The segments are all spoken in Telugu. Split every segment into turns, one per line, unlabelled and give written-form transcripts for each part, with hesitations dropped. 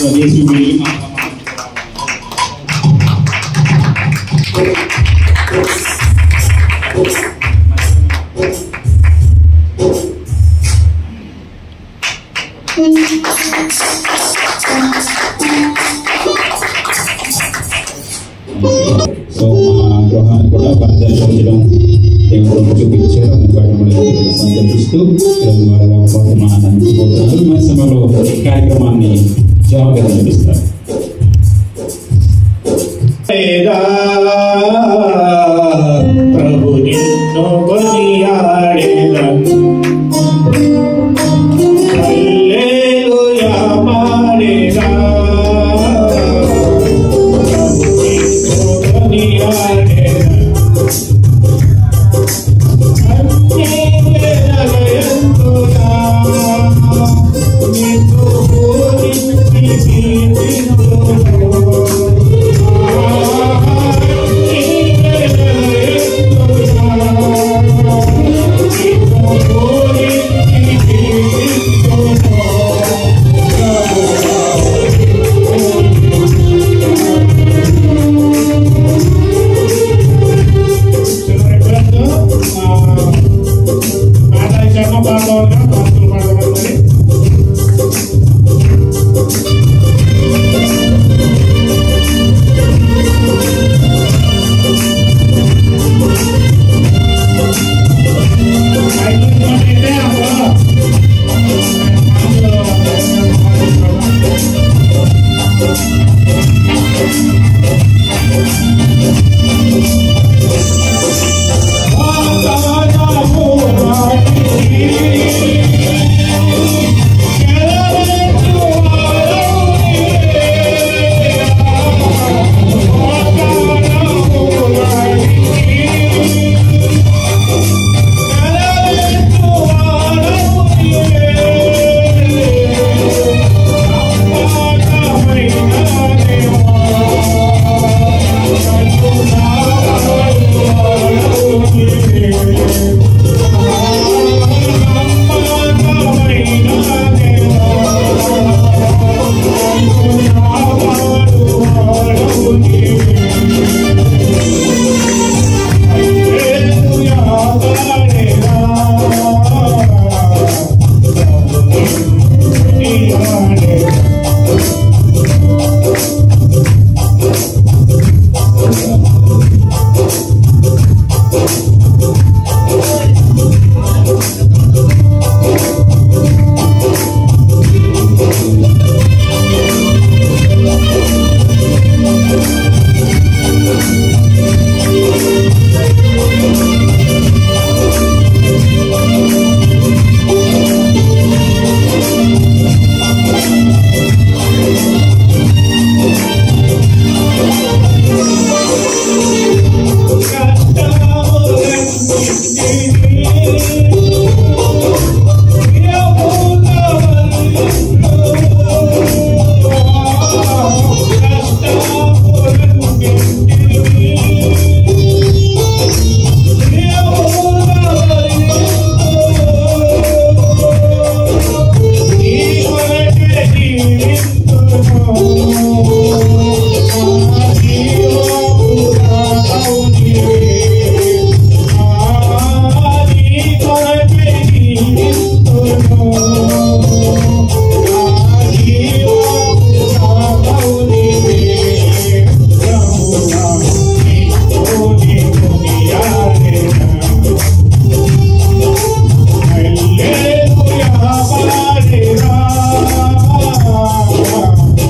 स्वदेशी मिली So Rohan కూడా పరిచయం దేవుడు చూపించారు సందర్శిస్తూ సమయంలో కార్యక్రమాన్ని జవాబుగా నడిపిస్తారు. ప్రభు నిన్ను కొనియాడెదను హల్లెలూయా పాడెదా ప్రభు నిన్ను కొనియాడెదను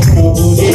Prabhu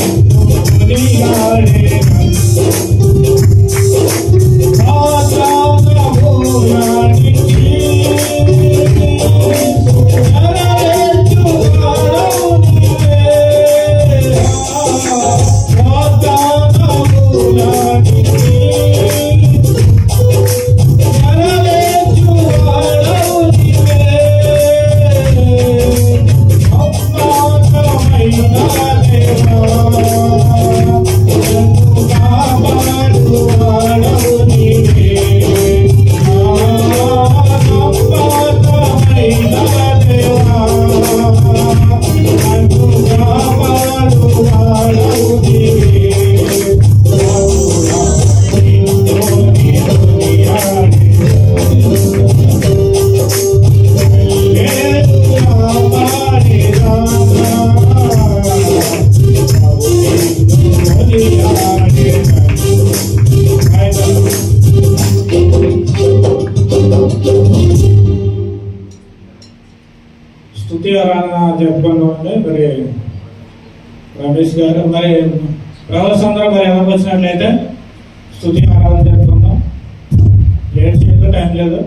ఆరాధన చెప్పుకుందామండి. మరి రమేష్ గారు మరి బ్రదర్స్ అందరూ మరి ఎవరికి వచ్చినట్లయితే స్తుతి ఆరాధన చెప్పుకుందాం. లేట్ చేయదు, టైం లేదు.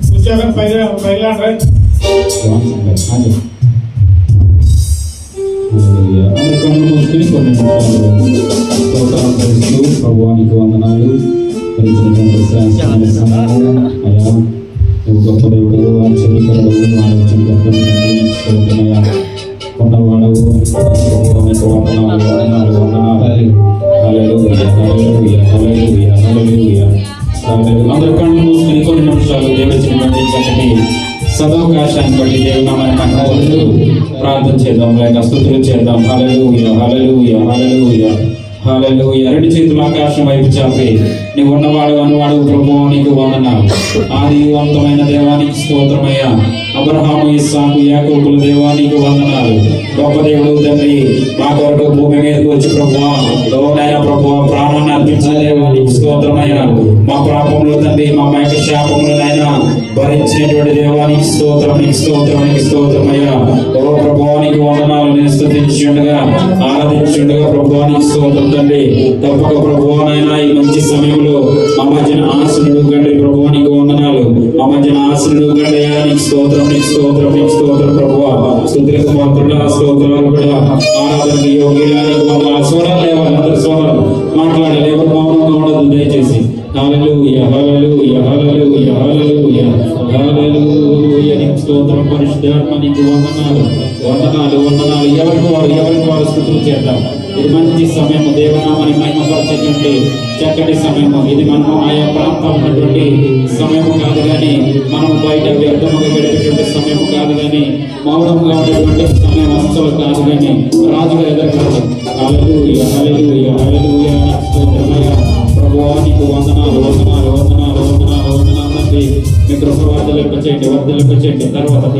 కూర్చోగా పైగా రైట్
ప్రభువానికి వందనాలు. అయ్యా నువ్వు గొప్ప దేవుడు, ఆశ్చర్యకరుడు, కొండవాడవు. అందరూ కళ్ళు మూసుకుని కొన్ని నిమిషాలు దేవుడిచ్చినటువంటి చక్కటి సదవకాశాన్ని బట్టి దేవుడు నామమున ప్రార్థన చేద్దాం, లేక స్తుతులు చేద్దాం. హల్లెలూయా, హల్లెలూయా, హల్లెలూయా, హల్లెలూయా. రెండు చేతులు ఆకాశం వైపు చాపి నీవు ఉన్నవాడు అన్నవాడు ప్రభువా నీకు వందనాలు. ఆదివంతమైన దేవానికి స్తోత్రమయ్యా. అబ్రహాము, ఇస్సాకు, యాకోబుల దేవానికి వందనాలు. గొప్ప దేవుడు తండ్రి, మా కొరకు భూమి మీదకి వచ్చి ప్రభువా లోనైన ప్రభువా ప్రాణాన్ని అర్పించిన దేవానికి స్తోత్రమయ్యా. మా పాపములు తండ్రి, మా యొక్క శాపములనైనా భరించినటువంటి దేవానికి స్తోత్రం, నీకు స్తోత్రం, నీకు స్తోత్రమయ్యా. ఓ ప్రభువానికి వందనాలు. నేను స్తుతించుండగా ఆరాధించుండగా ప్రభువానికి స్తోత్రం తండ్రి. తప్పక ప్రభువానైనా ఈ మంచి సమయంలో మా మధ్యన ఆశనుడు గండి ప్రభువానికి వందనాలు. మా మధ్యన ఆశనుడు గండయ్యా నీకు స్తోత్రం, నీకు స్తోత్రం, నీకు స్తోత్రం ప్రభువా. స్తుతులకు మాత్రుల స్తోత్రాలు కూడా ఆరాధనకి యోగ్యులానికి వందనాలు. సోదరులు ఎవరు సోదరులు మాట్లాడాలి, ఎవరు మౌనంగా ఉండదు దయచేసి. హల్లెలూయా, హల్లెలూయా, హల్లెలూయా, హల్లెలూయా, హల్లెలూయా. నీకు స్తోత్రం పరిశుద్ధాత్మ, నీకు వందనాలు, వందనాలు, వందనాలు. ఎవరికి వారు స్తుతులు చేద్దాం. ఇది మంచి సమయము, దేవనామాన్ని మహిమపరచేటువంటి చక్కటి సమయము. ఇది మనం ఆయా ప్రాంతం ఉన్నటువంటి సమయము కాదు కానీ, మనం బయట వ్యర్థముగా గడిపేటువంటి సమయం కాదు కానీ, మౌనంగా ఉండేటువంటి సమయం అస్సలు కాదు కానీ, రాజుగా ఎదగలదు. హల్లెలూయా, హల్లెలూయా, హల్లెలూయా. నీకు స్తోత్రమయ్యా ప్రభువా, నీకు వందనాలు, వందనాలు, వందనాలు, వందనాలు, వందనాలు తండ్రి. మీ కృప వర్ధలింపచేయండి, వర్ధలింపచేయండి. తర్వాత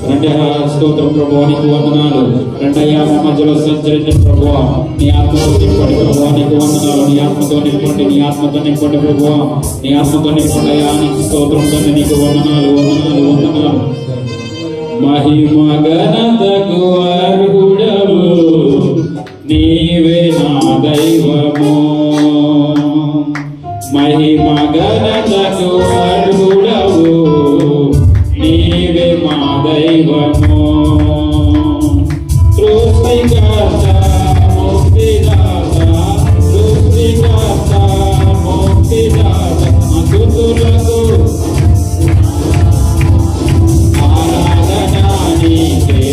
రెండయ్యా స్తోత్రం ప్రభువా, నీకు వందనాలు. రెండయ్యా మా మధ్యలో సంచరించిన ప్రభువా, నీ ఆత్మతో నింపండి ప్రభువా, నీకు వందనాలు. నీ ఆత్మతో నింపండి, నీ ఆత్మతో నింపండి ప్రభువా, నీ ఆత్మతో నింపండి అయ్యా. నీకు స్తోత్రం తండ్రి, నీకు వందనాలు, వందనాలు, వందనాలు. మహిమ ఘనతకు అర్హుడవు నీవే నా దైవము. మహిమ ఘనతకు అర్హుడవు నీవే మా దైవము. సృష్టికర్త ముక్తిదాత, సృష్టికర్త ముక్తిదాత, స్తుతులకు ఆరాధన నీకే,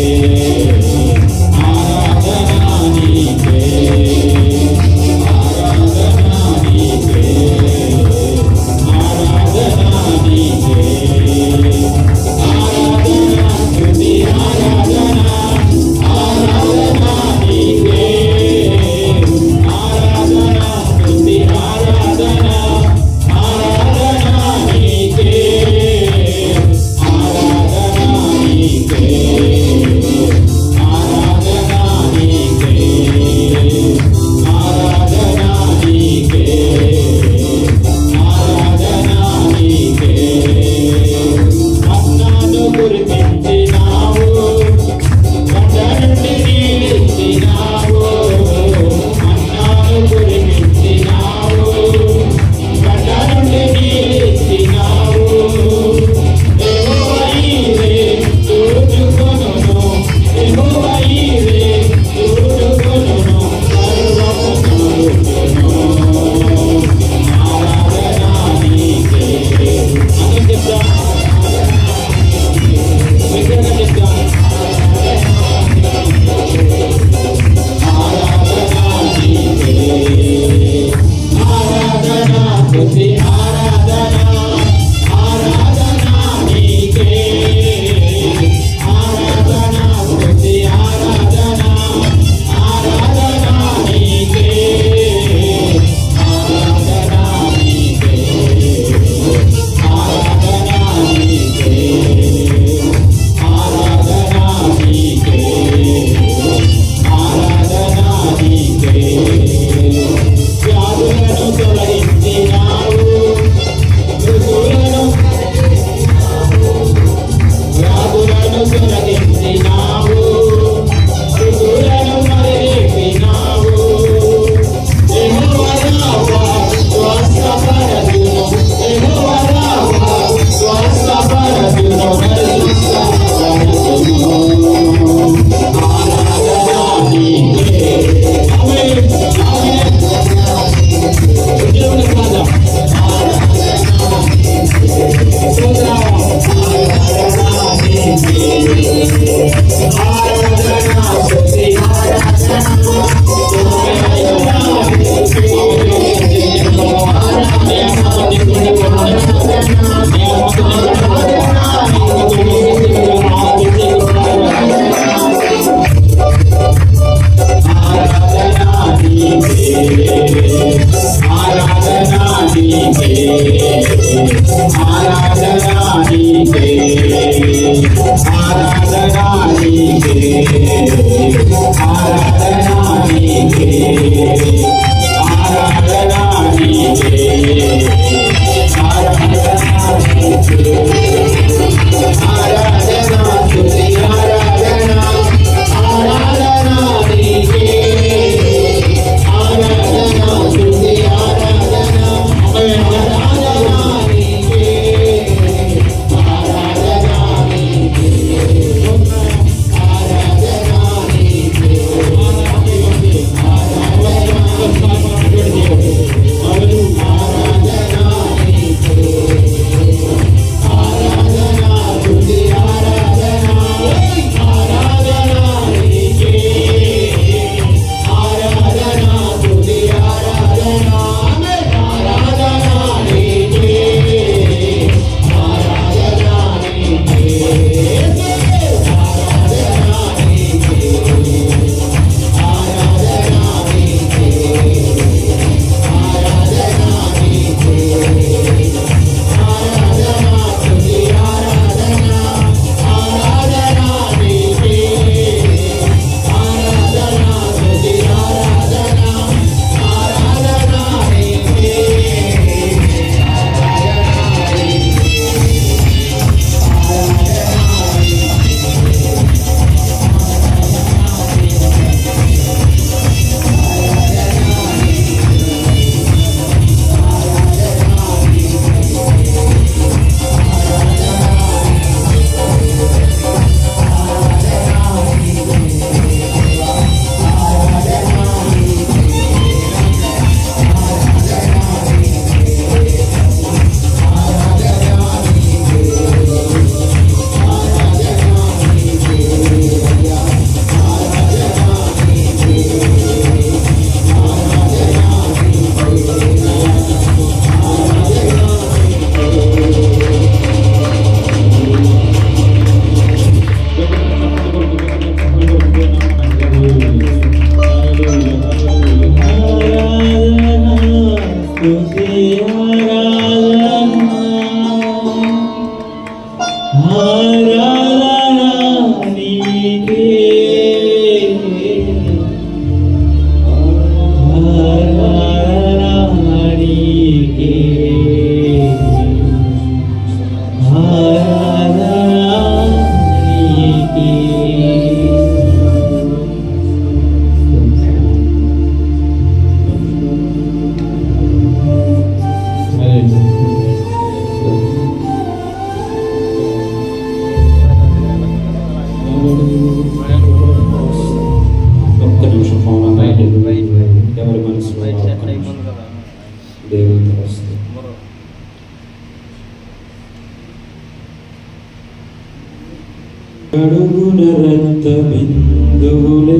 అడుగున రక్త బిందువులే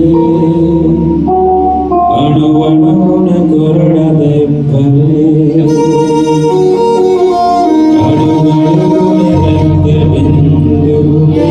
అణువణువున కొరడ దెబ్బలే అడుగడుగున రక్త బిందువులే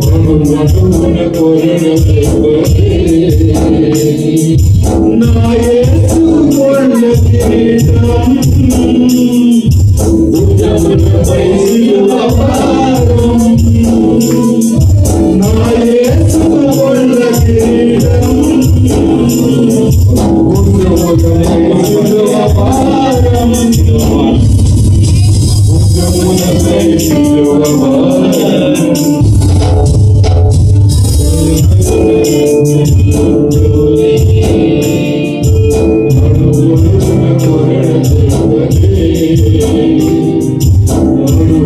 అణువణువున కొరడ దెబ్బలే
Oh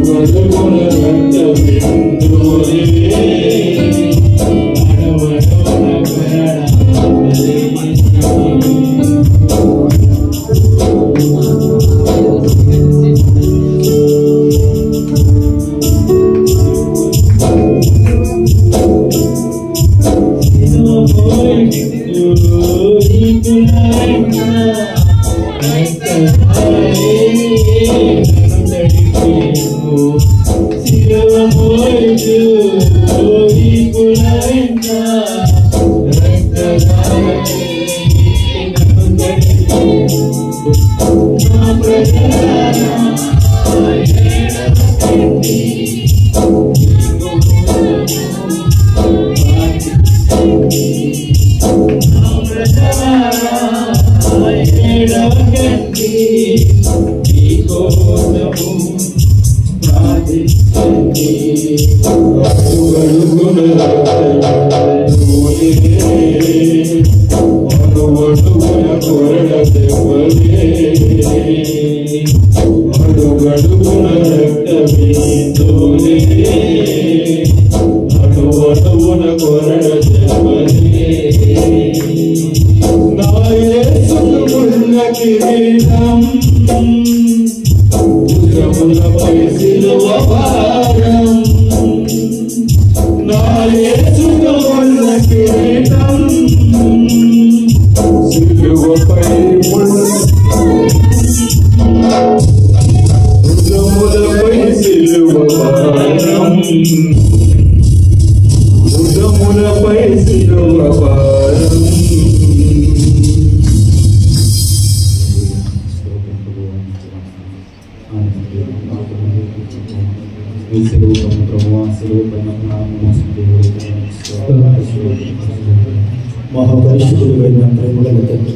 మహాపరిశుద్ధుడైన ప్రేమగల తండ్రి,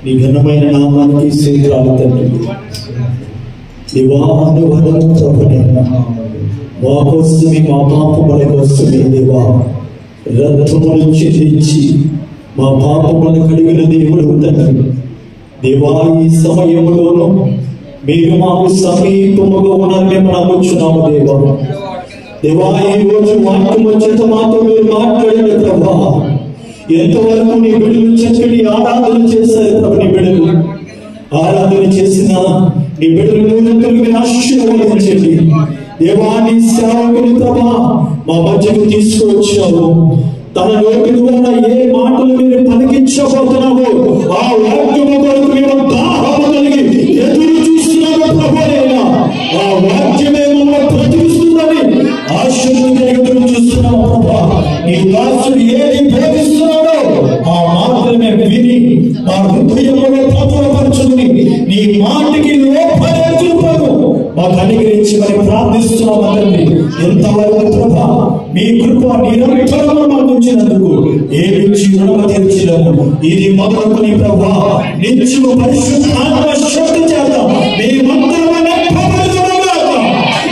నీ ఘనమైన నామానికి స్తోత్రాలు తండ్రి. దేవానువదం ప్రభువైన మా కోసమే, మా పాపముల కోసమే దేవా రక్తమును చిందించి మా పాపములను కడిగిన దేవుడు తండ్రి. దేవా, ఈ సమయంలోనూ మీరు మాకు సమీపముగా ఉన్నారని మేము నమ్ముచున్నాము దేవా. దేవా, ఈ రోజు వాక్యము చేత మాతో మీరు మాట్లాడిన ప్రభా, ఎంతవరకు నీ బిడ్డలు చక్కటి ఆరాధన చేశారు ప్రభు. నీ బిడ్డలు ఆరాధన చేసిన నీ బిడ్డలు మీరు ఆశీర్వదించండి దేవా. నీ సేవకుని ప్రభా మా మధ్యకు తీసుకువచ్చావు. తన నోటి ద్వారా ఏ మాటలు మీరు పలికించబోతున్నావో ఆ వాక్యము కొరకు మేము దాహము కలిగి ఎదురు చూస్తున్నాము ప్రభువైనా. ఆ వాక్యమే మమ్మల్ని ప్రతిస్తుందని ఆశలు ఎదురు చూస్తున్నాము ప్రభా. నీ దాసుడు ఏది బోధిస్తున్నాడో ఆ మాత్రమే విని మా హృదయంలో పరచుకుని నీ మాటకి లోపలే చూపను మాకు అనుగ్రహించి మరి ప్రార్థిస్తున్నాము తండ్రి. ఎంతవరకు ప్రభా మీ కృప నిరంతరము మాకు ఉంచినందుకు ఏ నుంచి రుణము తీర్చలేము. ఇది మొదలుకొని ప్రభా నిత్యము పరిశుద్ధాత్మ శక్తి చేత మీ మంత్రమైన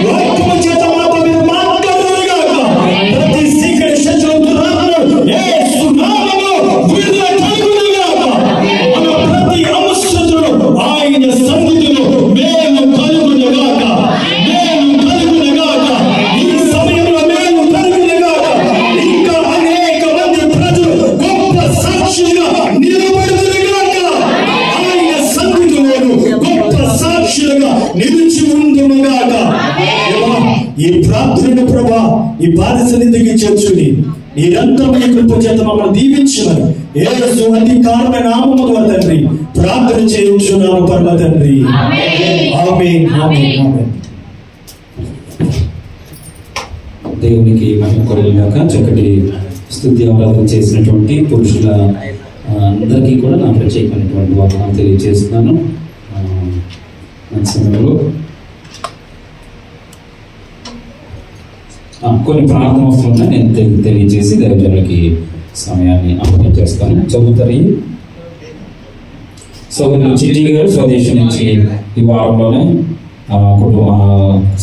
వాక్యము చేత మాతో మీరు మాట్లాడుగాక. ప్రతి సీక్రెట్ శత్రువులను యేసు నామములో విడుదల కలుగునుగాక. మన ప్రతి అవసరతను ఆయన సన్నిధిలో మేము కలుగునుగాక. మేము కలుగునుగాక. ఈ సమయంలో మేము కలుగునుగాక. ఇంకా అనేక మంది ప్రజలు గొప్ప సాక్షులుగా నిలబడునుగాక. ఆయన సన్నిధిలో గొప్ప సాక్షులుగా నిలిచి ఉండునుగాక. ఈ ప్రార్థన ప్రభా ఈ బాధ సన్నిధికి చేర్చుని నిరంతరం ఈ కృప చేత మమ్మల్ని దీవించుమని యేసు అధికారమైన నామములో తండ్రి ప్రార్థన చేయించున్నాము పరమ తండ్రి. ఆమేన్, ఆమేన్, ఆమేన్.
దేవునికి మహిమ కలుగుగాక. చక్కటి స్తుతి ఆరాధన చేసినటువంటి పురుషుల అందరికీ కూడా నా ప్రత్యేకమైనటువంటి వందనాలు తెలియజేస్తున్నాను. మంచి సమయంలో కొన్ని ప్రార్థన వస్తున్నాయి, నేను తెలియజేసి దైవజనులకి సమయాన్ని అప్పగించేస్తాను. చదువుతారు సోదరులు చిట్టి గారు స్వదేశం నుంచి ఈ వారంలోనే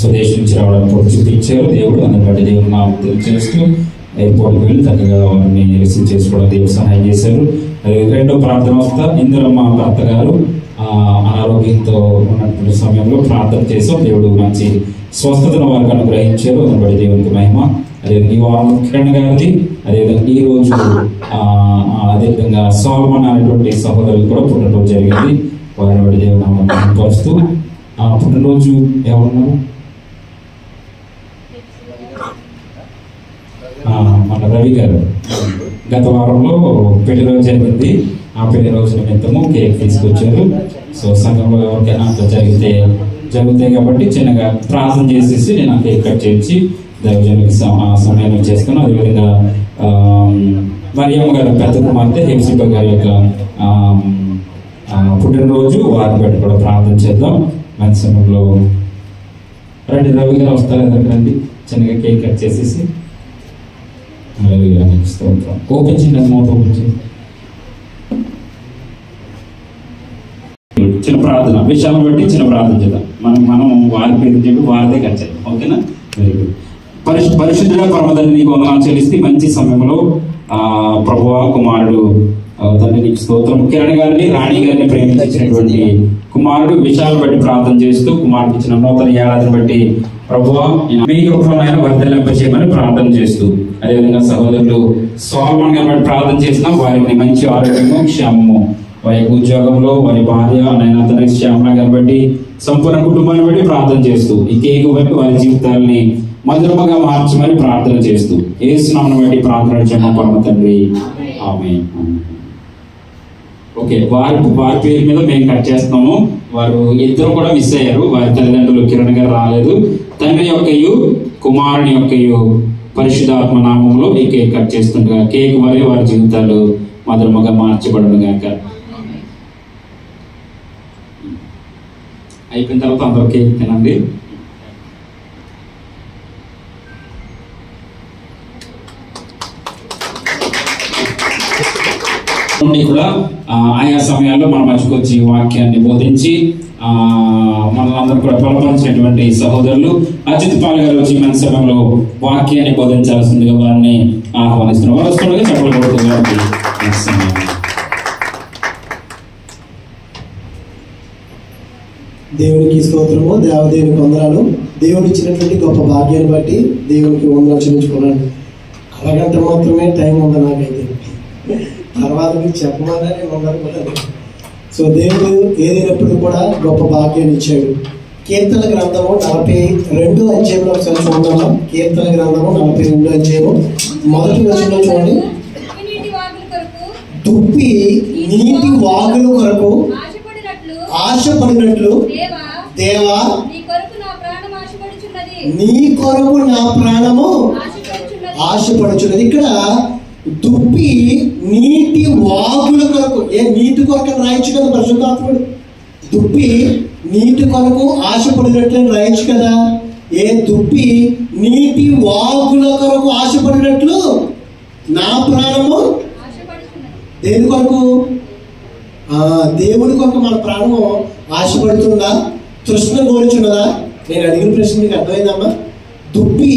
స్వదేశం నుంచి రావడానికి చూపించారు. దేవుడు అందరి బట్టి దేవుడు నాకు తెలియజేస్తూ ఎయిర్పోర్ట్కి వెళ్ళి చక్కగా వారిని రిసీవ్ చేసుకోవడం దేవుడు సహాయం చేశారు. రెండో ప్రార్థన వస్తా ఇందురమ్మ భర్త గారు అనారోగ్యంతో ఉన్నటువంటి సమయంలో ప్రార్థన చేసాం. దేవుడు మంచి స్వస్థతను వారికి అనుగ్రహించారు. దాన్ని బట్టి దేవునికి మహిమ. అదేవిధంగా ఈ వారం కిరణ్ గారిది, అదేవిధంగా ఈ రోజు అదేవిధంగా సోల్మన్ అనేటువంటి సహోదరులు కూడా పుట్టినరోజు జరిగింది. వారిని బట్టి దేవుడు పరుస్తూ పుట్టినరోజు ఏమన్నారు మన రవి గారు గత వారంలో పెళ్లిరోజు జరిగింది. ఆ పేరు రోజు నిమిత్తము కేక్ తీసుకొచ్చారు. సో సంఘంలో ఎవరికైనా అంత జరుగుతాయి కాబట్టి చిన్నగా ప్రార్థన చేసేసి నేను ఆ కేక్ కట్ చేయించి దైవజనులకి సమయం చేసుకుని, అదేవిధంగా మరియమ్మ గారి పెద్ద కుమార్తె హెప్సిబా గారి యొక్క పుట్టినరోజు వారి బట్టి కూడా ప్రార్థన చేద్దాం. మంచి సమయంలో రండి, రవి గారు వస్తారు ఎదురు రండి, చిన్నగా కేక్ కట్ చేసేసి ఓపెన్ చేయండి, మోట ఓపెన్ చేయండి. చిన్న ప్రార్థన విషయాన్ని బట్టి చిన్న ప్రార్థన చేద్దాం. మనం వారి పేరు చెప్పి వారిదే కట్ చేద్దాం. ఓకేనా? Very good. పరిశుద్ధుల పరమదండ్రి నీకు వందనాలు చెల్లిస్తే మంచి సమయంలో ప్రభువా కుమారుడు తండ్రి నీకు స్తోత్రం. కిరణ్ గారిని, రాణి గారిని ప్రేమించినటువంటి కుమారుడు విషయాలను బట్టి ప్రార్థన చేస్తూ కుమారుడు ఇచ్చిన నూతన ఏడాదిని బట్టి ప్రభువా మీ కృపమైన వర్ధలింప చేయమని ప్రార్థన చేస్తూ, అదేవిధంగా సహోదరులు సోల్మన్ గారిని బట్టి ప్రార్థన చేసిన వారికి మంచి ఆరోగ్యము, క్షేమము, వారి యొక్క ఉద్యోగంలో వారి భార్య అతని శ్యామల గారిని బట్టి సంపూర్ణ కుటుంబాన్ని బట్టి ప్రార్థన చేస్తూ ఈ కేక్ బట్టి వారి జీవితాలని మధురముగా మార్చమని ప్రార్థన చేస్తూ యేసు నామమును బట్టి ప్రార్థన చేమ పరమ తండ్రి, ఆమేన్. ఓకే, వారి పేరు మీద మేము కట్ చేస్తున్నాము. వారు ఇద్దరు కూడా మిస్ అయ్యారు. వారి తల్లిదండ్రులు కిరణ్ గారు రాలేదు. తండ్రి యొక్కయు కుమారుని యొక్కయు పరిశుద్ధాత్మ నామంలో ఈ కేక్ కట్ చేస్తుండగా కేక్ వల్ల వారి జీవితాలు మధురముగా మార్చబడును గాక. అయిపోయిన తర్వాత అందరూ కేక్ తినండి. కూడా ఆయా సమయాల్లో మన మధ్యకు వచ్చి వాక్యాన్ని బోధించి మనలందరూ కూడా బలపరిచినటువంటి సహోదరులు అజిత్ పాల్ గారు వచ్చి మన సమయంలో వాక్యాన్ని బోధించాల్సిందిగా వారిని ఆహ్వానిస్తున్నారు. వారు వస్తుండగా చెప్పలు కొడుతున్నారు.
దేవునికి స్తోత్రము, దేవదేవునికి వందనాలు. దేవుడు ఇచ్చినటువంటి గొప్ప భాగ్యాన్ని బట్టి దేవునికి వందనాలు చెల్లించుకున్నాను. అరగంట మాత్రమే టైం ఉంది నాకైతే, తర్వాత మీకు చెప్పమన్నా నేను ఉండకపోలేదు. సో దేవుడు ఏదైనప్పుడు కూడా గొప్ప భాగ్యాన్ని ఇచ్చాడు. కీర్తన గ్రంథము 42 అధ్యాయంలో ఒకసారి చూద్దామా? కీర్తన గ్రంథము 42 అధ్యాయము మొదటి వచనంలో చూడండి. దుప్పి నీటి వాగుల కొరకు ఆశపడినట్లు దేవా నీ కొరకు నా ప్రాణము ఆశపడుచున్నది. ఇక్కడ దుప్పి నీటి వాగుల కొరకు, నీటి కొరకు రాయొచ్చు కదా పరిశుద్ధాత్ముడు. దుప్పి నీటి కొరకు ఆశపడినట్లు రాయొచ్చు కదా. దుప్పి నీటి వాగుల కొరకు ఆశపడినట్లు నా ప్రాణము దేని కొరకు? దేవుడి కొరకు మన ప్రాణము ఆశపడుతుందా, తృష్ణ కోరుచున్నదా? నేను అడిగిన ప్రశ్న మీకు అర్థమైందమ్మా? దుప్పి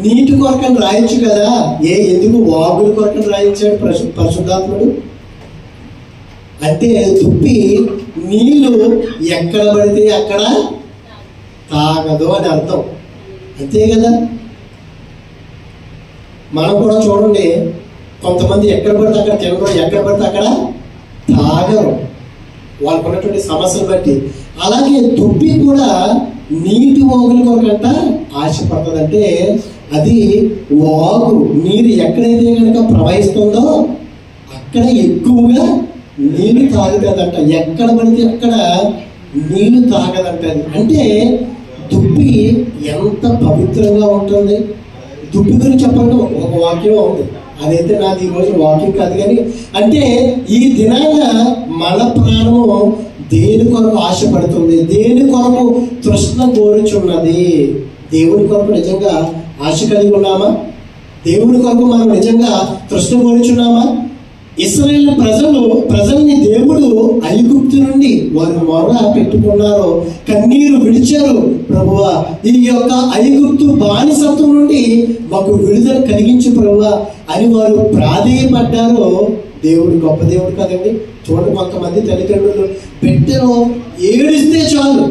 నీటి కొరకని రాయొచ్చు కదా. ఎందుకు వాగుల కొరకని రాయించాడు పరిశుద్ధాత్ముడు? అంటే దుప్పి నీళ్లు ఎక్కడ పడితే అక్కడ తాగదు అని అర్థం, అంతే కదా. మనం కూడా చూడండి, కొంతమంది ఎక్కడ పడితే అక్కడ తినడం, ఎక్కడ పడితే అక్కడ తాగరు, వాళ్ళకు ఉన్నటువంటి సమస్యలు బట్టి. అలాగే దుప్పి కూడా నీటి వాగుల కొరకంట ఆశపడుతుందంటే అది వాగు నీరు ఎక్కడైతే కనుక ప్రవహిస్తుందో అక్కడ ఎక్కువగా నీళ్లు తాగుతుందంట. ఎక్కడ పడితే అక్కడ నీళ్లు తాగదంట. అంటే దుప్పి ఎంత పవిత్రంగా ఉంటుంది. దుప్పి గురించి చెప్పండి, ఒక వాక్యం ఉంది, అదైతే నాది ఈరోజు వాక్యం కాదు కానీ, అంటే ఈ దినాన మన ప్రాణము దేని కొరకు ఆశపడుతుంది, దేని కొరకు తృష్ణ కోరుచున్నది. దేవుడి కొరకు నిజంగా ఆశ కలిగి ఉన్నామా? దేవుడి కొరకు మనం నిజంగా తృష్ణ కోరుచున్నామా? ఇశ్రాయేల్ ప్రజల్ని దేవుడు ఐగుప్తు నుండి వారు మొర పెట్టుకున్నారు, కన్నీరు విడిచారు. ప్రభువా, ఈ యొక్క ఐగుప్తు బానిసత్వం నుండి మాకు విడుదల కలిగించు ప్రభువా అని వారు ప్రాధేయపడ్డారు. దేవుడు గొప్ప దేవుడు కదండి. చూడండి, కొంతమంది తల్లిదండ్రులు బిడ్డను ఏడిస్తే చాలు,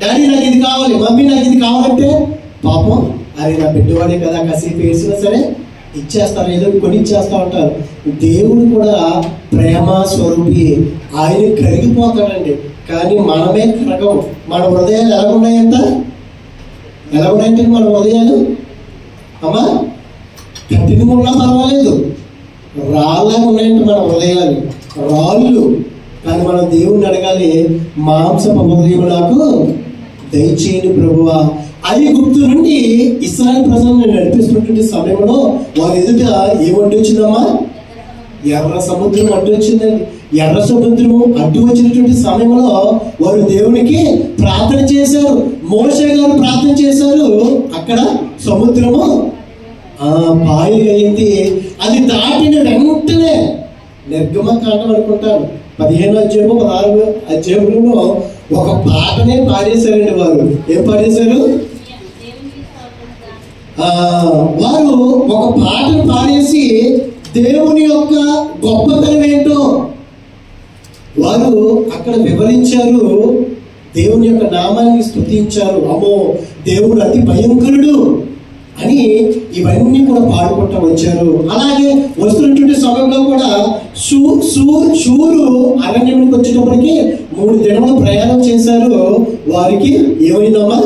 డాడీ నాకు ఇది కావాలి, మమ్మీ నాకు ఇది కావాలంటే పాపం అరే నా బిడ్డవాడే కదా, కాసేపు ఏడ్చినా సరే ఇచ్చేస్తారు, ఏదో కొని ఇచ్చేస్తా ఉంటారు. దేవుడు కూడా ప్రేమ స్వరూపి, ఆయన కరిగిపోతాడండి. కానీ మనమే కరగం. మన హృదయాలు ఎలా ఉన్నాయంట? ఎలా ఉన్నాయంటే మన హృదయాలు అమ్మా కఠినంగా ఉన్నా పర్వాలేదు, రాళ్ళగా ఉన్నాయంటే మన హృదయాలు. రాళ్ళు. కానీ మనం దేవుణ్ణి అడగాలి, మాంసపు హృదయం నాకు దయచేయండి ప్రభువా. ఐగుప్తు నుండి ఇశ్రాయేలు ప్రజలను నడిపిస్తున్నటువంటి సమయంలో వారి ఎదుట ఏమంటూ వచ్చిందమ్మా? ఎర్ర సముద్రం అడ్డు వచ్చిందండి. ఎర్ర సముద్రము అడ్డు వచ్చినటువంటి సమయంలో వారు దేవునికి ప్రార్థన చేశారు. మోషే గారు ప్రార్థన చేశారు. అక్కడ సముద్రము పాయలు అయింది. అది దాటిన వెంటనే నిర్గమకాండం అనుకుంటారు 15వ అధ్యాయము 16వ అధ్యాయంలో ఒక పాటనే పాడేశారండి వారు. ఏం పాడేశారు? వారు ఒక పాటను పాడేసి దేవుని యొక్క గొప్పతనం ఏంటో వారు అక్కడ వివరించారు. దేవుని యొక్క నామాన్ని స్తుతించారు. అమ్మో దేవుడు అతి భయంకరుడు అని ఇవన్నీ కూడా పాడుకుంటూ వచ్చారు. అలాగే వస్తున్నటువంటి సమయంలో కూడా శూరు అరణ్యానికి వచ్చేటప్పటికి 3 దినములు ప్రయాణం చేశారు. వారికి ఏమైందమ్మా?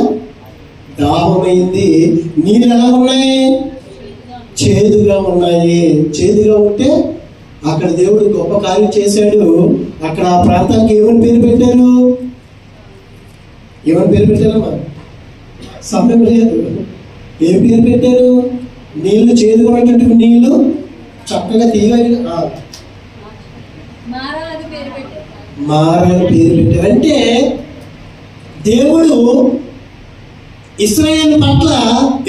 దాహమైంది. నీళ్ళు ఎలా ఉన్నాయి? చేదుగా ఉన్నాయి. చేదుగా ఉంటే అక్కడ దేవుడు గొప్ప కార్యం చేశాడు. అక్కడ ఆ ప్రాంతానికి ఏమని పేరు పెట్టారు? ఏమని పేరు పెట్టారమ్మా? సమయం లేదు. ఏం పేరు పెట్టారు? నీళ్లు చేదుగా ఉన్నటువంటి నీళ్లు చక్కగా తీయగా మారని పేరు పెట్టారు. అంటే దేవుడు ఇశ్రాయేలు పట్ల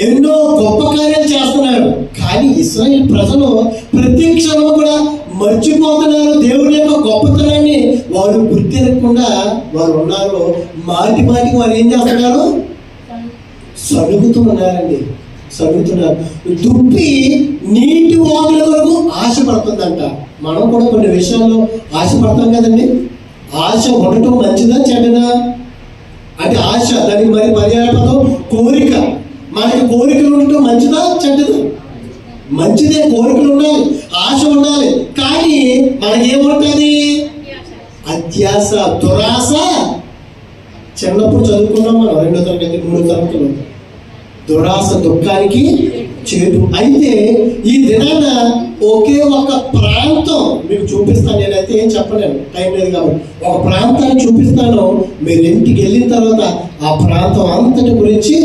ఎన్నో గొప్ప కార్యాలు చేస్తున్నారు. కానీ ఇశ్రాయేలు ప్రజలు ప్రతి క్షణం కూడా మర్చిపోతున్నారు. దేవుని యొక్క గొప్పతనాన్ని వారు గుర్తిరగకుండా వారు ఉన్నారు. మాటి మాటికి వారు ఏం చేస్తున్నారు? సరుగుతూ ఉన్నారండి. సరుగుతున్నారు. దుప్పి నీటి వాగుల వరకు ఆశపడుతుందంట. మనం కూడా కొన్ని విషయాల్లో ఆశపడతాం కదండి. ఆశ ఉండటం మంచిదా చెడ్డదా? అంటే ఆశ, దానికి మరి పర్యాయపదం కోరిక. మనకి కోరికలు ఉండటం మంచిదా చెడ్డదా? మంచిదే. కోరికలు ఉండాలి, ఆశ ఉండాలి. కానీ మనకేముంటుంది? అత్యాశ, దురాశ. చిన్నప్పుడు చదువుకున్నాం మనం 2వ తరగతి 3వ తరగతిలో. దురాశ దుఃఖానికి చేటు. అయితే ఈ దినాన ఒకే ఒక ప్రాంతం మీకు చూపిస్తాను. నేనైతే ఏం చెప్పలేను, టైం లేదు కాబట్టి. ఒక ప్రాంతాన్ని చూపిస్తాను. మీరు ఇంటికి వెళ్ళిన తర్వాత ఆ ప్రాంతం అంతటి గురించి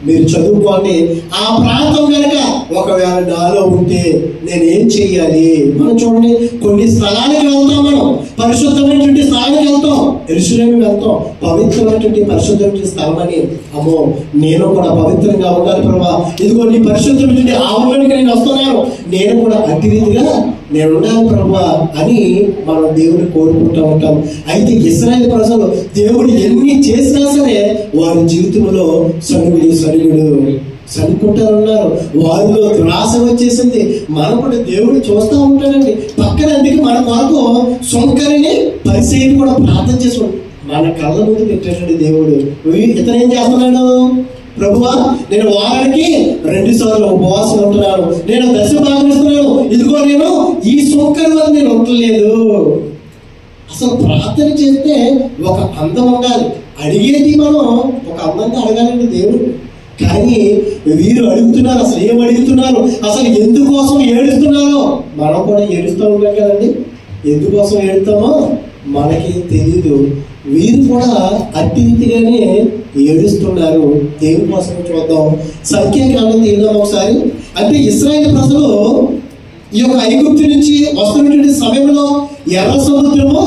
మీరు చదువుకోండి. ఆ ప్రాంతం కనుక ఒకవేళ నాలో ఉంటే నేను ఏం చెయ్యాలి? మనం చూడండి, కొన్ని స్థలానికి వెళ్తాం. మనం పరిశుద్ధమైనటువంటి స్థలానికి వెళ్తాం. యెరూషలేముకి వెళ్తాం. పవిత్రమైనటువంటి పరిశుద్ధమైన స్థలం అని. అమ్మో నేను కూడా పవిత్రంగా ఉండాలి ప్రభా, ఇదిగో నీ పరిశుద్ధమైనటువంటి ఆవరణకి నేను వస్తున్నాను, నేను కూడా అట్టి రీతిగా నేను ఉండాలి ప్రభా అని మనం దేవుడిని కోరుకుంటూ ఉంటాం. అయితే ఇశ్రాయేలు ప్రజలు దేవుడు ఎన్ని చేసినా సరే వారి జీవితంలో సనుకుంటారు ఉన్నారు. వారిలో దురాశ వచ్చేసింది. మనం కూడా దేవుడు చూస్తూ ఉంటాడండి. పక్కన అందుకే మన కొరకు సొంకరిని పరిచయం కూడా ప్రార్థన చేసుకోండి. మన కళ్ళ ముందు పెట్టాడండి దేవుడు. ఇతను ఏం చేస్తున్నాడు? ప్రభువా నేను వారానికి 2 సార్లు ఉపవాసం ఉంటున్నాను, నేను దశ భాగమిస్తున్నాను, ఇదిగో నేను ఈ సొంకరి వల్ల నేను ఉండలేదు. అసలు ప్రార్థన చేస్తే ఒక అందం ఉండాలి. అడిగేది మనం ఒక అందంగా అడగాలండి దేవుడు. కానీ వీరు అడుగుతున్నారు. అసలు ఏం అడుగుతున్నారు? అసలు ఎందుకోసం ఏడుస్తున్నారో? మనం కూడా ఏడుస్తూ ఉంటాం కదండి. ఎందుకోసం ఏడుస్తామో మనకి తెలీదు. వీరు కూడా అట్టి రీతిగానే ఏడుస్తున్నారు. దేనికోసం చూద్దాం. సంఖ్యాకాండం తీద్దాం ఒకసారి. అంటే ఇశ్రాయేలు ప్రజలు ఈ యొక్క ఐగుప్తు నుంచి వస్తున్నటువంటి సమయంలో ఎర్ర సముద్రము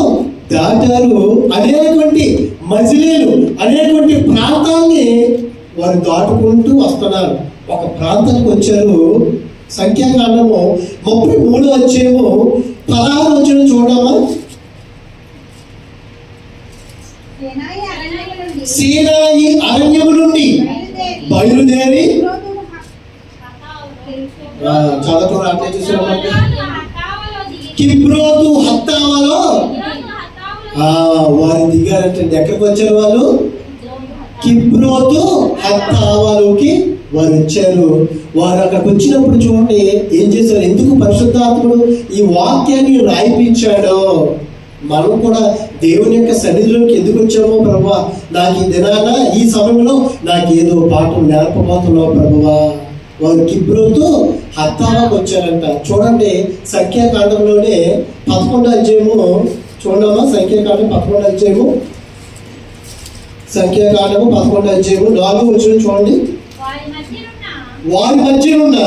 దాటారు. అనేటువంటి మజిలీలు, అనేటువంటి ప్రాంతాన్ని వారు దాటుకుంటూ వస్తున్నారు. ఒక ప్రాంతానికి వచ్చారు. సంఖ్యాకాండము 33వ అధ్యాయము 16వ వచనం చూడమా. సీనాయి అరణ్యము నుండి బయలుదేరి చదువుకుని అట్లే చూసామంటే కిబ్రోతు హత్తావలో వారు దిగారంటే ఎక్కడికి వచ్చారు? వాళ్ళు కిబ్రోతు హత్తావలోకి వారు వచ్చారు. వారు అక్కడికి వచ్చినప్పుడు చూడండి ఏం చేశారు? ఎందుకు పరిశుద్ధాత్ముడు ఈ వాక్యాన్ని రాయిపించాడో. మనం కూడా దేవుని యొక్క సన్నిధిలోకి ఎందుకు వచ్చామో? ప్రభువా నాకు ఈ దినాన ఈ సమయంలో నాకు ఏదో పాఠం నేర్పబోతున్నావు ప్రభువా. వారు కిబ్రోతు హత్తావాకు వచ్చారంట. చూడండి సంఖ్యాకాండంలోనే 11వ అధ్యాయము చూడమ్మా. సంఖ్యాకాండం 11వ అధ్యాయము, సంఖ్యాకాండము 11వ అధ్యాయము 4వ వచనం చూడండి. వారి మధ్యనున్న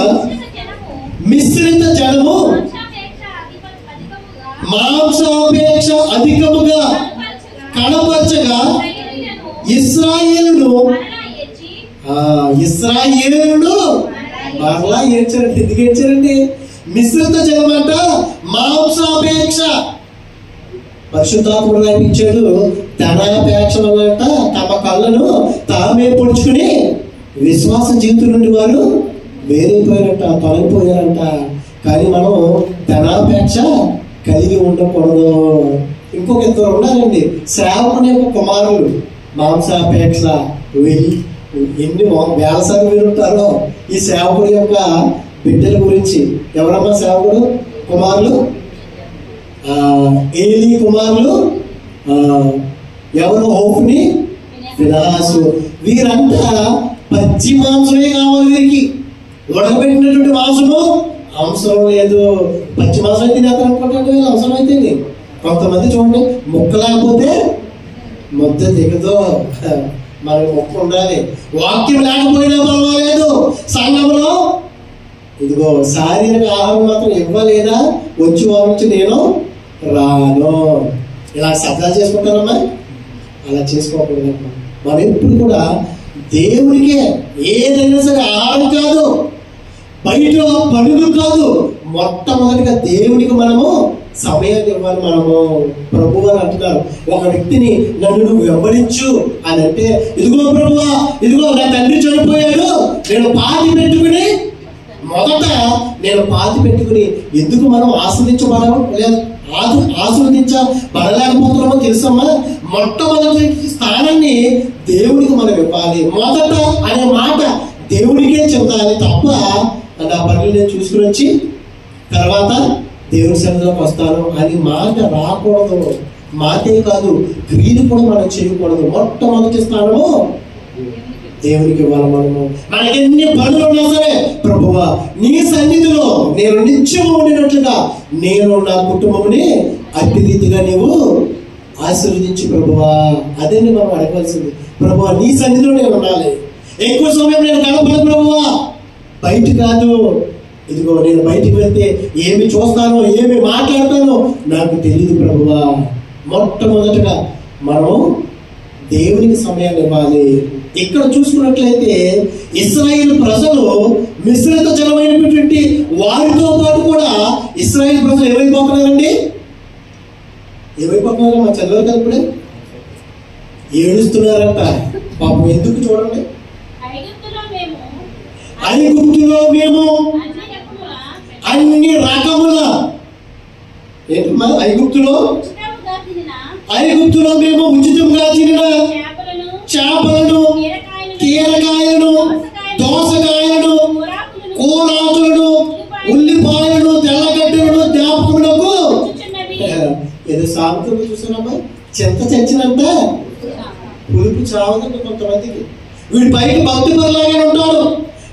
మిశ్రిత జనము మాంసాపేక్ష అధికముగా కనపరచగా ఇశ్రాయేలును మరలా ఏడ్చారండి. ఎందుకు ఏడ్చారండి? మిశ్రిత జనం అంట మాంసాపేక్ష. పరిశుద్ధాత్ముడు రాయించాడు ధనాపేక్ష వల్ల తమ కళ్ళను తామే పొడుచుకుని విశ్వాస జీవితం నుండి వారు వేరైపోయారంట, తొలగిపోయారంట. కానీ మనం ధనాపేక్ష కలిగి ఉండకూడదు. ఇంకొక ఇద్దరు ఉన్నారండి సేవకుని యొక్క కుమారులు. మాంసాపేక్ష ఎన్ని వేల సార్లు వినుంటారో ఈ సేవకుడి యొక్క బిడ్డల గురించి. ఎవరమ్మా సేవకుడు కుమారులు? ఏలీ కుమారులు ఎవరు? హోఫ్ని, ఫినహాసు. వీరంతా పచ్చి మాంసమే కావాలి వీరికి. ఉడకబెట్టినటువంటి మాంసము అవసరం లేదు. పచ్చి మాంసం అయితే తినేస్తారు అనుకుంటే అవసరం అయితే. కొంతమంది చూడండి ముక్క లేకపోతే ముద్ద దిగదు. మనకి ముక్క ఉండాలి. వాక్యం లేకపోయినా పర్వాలేదు. సంఘంలో ఇదిగో శారీరక ఆహారం మాత్రం ఇవ్వలేదా వచ్చి వారించి నేను రాను. ఇలా శబ్దాలు చేసుకుంటారమ్మా, అలా చేసుకోకూడదమ్మా. మనం ఎప్పుడు కూడా దేవుడికే ఏదైనా సరే ఆహారం కాదు, బయట పనులు కాదు, మొట్టమొదటిగా దేవుడికి మనము సమయాన్ని ఇవ్వాలి. మనము ప్రభు అని అంటున్నారు. ఒక వ్యక్తిని నన్ను నువ్వు వెంబడించు అని అంటే, ఇదిగో ప్రభువా, ఇదిగో నా తండ్రి చనిపోయాడు, నేను పాతి పెట్టుకుని మొదట నేను పాతి పెట్టుకుని ఎందుకు మనం ఆస్వాదించబడము లేదు ఆస్వాదించబడలేకపోతున్నామో తెలుసమ్మా. మొట్టమొదటి స్థానాన్ని దేవుడికి మనం ఇవ్వాలి. మొదట అనే మాట దేవుడికే చెందాలి తప్ప నా పనులు నేను చూసుకుని వచ్చి తర్వాత దేవుని సన్నిధిలోకి వస్తాను అని మాట రాకూడదు. మాటే కాదు క్రియలు కూడా మనం చేయకూడదు. మొట్టమొదటి స్థానము దేవునికి ఇవ్వాలి. మనము మనకి ఎన్ని పనులు ఉన్నా సరే ప్రభువా నీ సన్నిధిలో నేను నిత్యము ఉండినట్లుగా నేను నా కుటుంబముని అట్టి రీతిగా నీవు ఆశీర్వదించు ప్రభువా. అదే మనం అడగవలసింది. ప్రభువా నీ సన్నిధిలో నేను ఉండాలి. ఎక్కువ సమయం నేను గడపను ప్రభువా, బయట కాదు. ఇదిగో నేను బయటికి వెళ్తే ఏమి చూస్తానో ఏమి మాట్లాడతానో నాకు తెలియదు ప్రభువా. మొట్టమొదటిగా మనం దేవునికి సమయాన్ని ఇవ్వాలి. ఇక్కడ చూసుకున్నట్లయితే ఇశ్రాయేలు ప్రజలు మిశ్రిత జనమైనటువంటి వారితో పాటు కూడా ఇశ్రాయేలు ప్రజలు ఏమైపోతున్నారండి? ఏమైపోతున్నారు? మా చదువు కలిపిడే ఏడుస్తున్నారంట పాపం. ఎందుకు చూడండి, ఐగుప్తులో మేము అన్ని రకముల ఏంటమ్మా ఐగుప్తులో మేము ఉచితంగా తినిన చేపలను, కీరకాయలను, దోసకాయలను, కూరాకులను, ఉల్లిపాయలను, తెల్లగడ్డలను జ్ఞాపకములకు. ఏదో సామెతలు చూసానమ్మా, చింత చచ్చినంత పులుపు చావదండి కొంతమందికి. వీడి పైకి భక్తి పరలాగానే ఉంటాడు,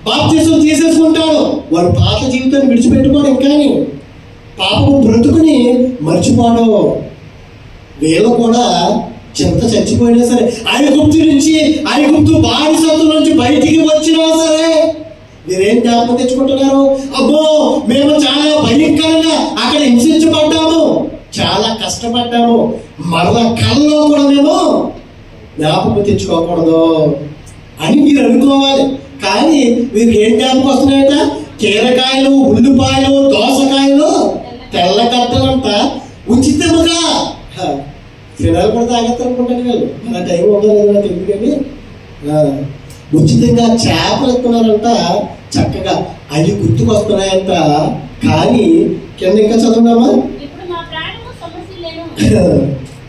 బాప్తిసం తీసేసుకుంటాడు. వాడు పాత జీవితాన్ని విడిచిపెట్టుకోడు. ఇంకాని పాపము బ్రతుకుని మర్చిపోవడం. వీళ్ళు కూడా చింత చచ్చిపోయినా సరే ఐగుప్తు బానిసత్వం నుంచి బయటికి వచ్చినా సరే మీరేం జ్ఞాపకం తెచ్చుకుంటున్నారు? అబ్బో మేము చాలా భయంకరంగా అక్కడ హింసించబడ్డాము, చాలా కష్టపడ్డాము, మరలా కళ్ళలో కూడా మేము జ్ఞాపకం తెచ్చుకోకూడదు అని మీరు అనుకోవాలి. కానీ వీరికి ఏం జ్ఞాపకం వస్తున్నాయట? కీరకాయలు, ఉల్లిపాయలు, దోసకాయలు, తెల్లగడ్డలంతా ఉచితముగా. ఫినాయిల్ కూడా తాగేస్తారు అనుకుంటాను వీళ్ళు. అలా టైం ఉండలేదు నాకు ఎందుకని. ఉచితంగా చేపలు ఎత్తున్నారంట, చక్కగా అవి గుర్తుకొస్తున్నాయంట. కానీ కింద ఇంకా చదువున్నామా?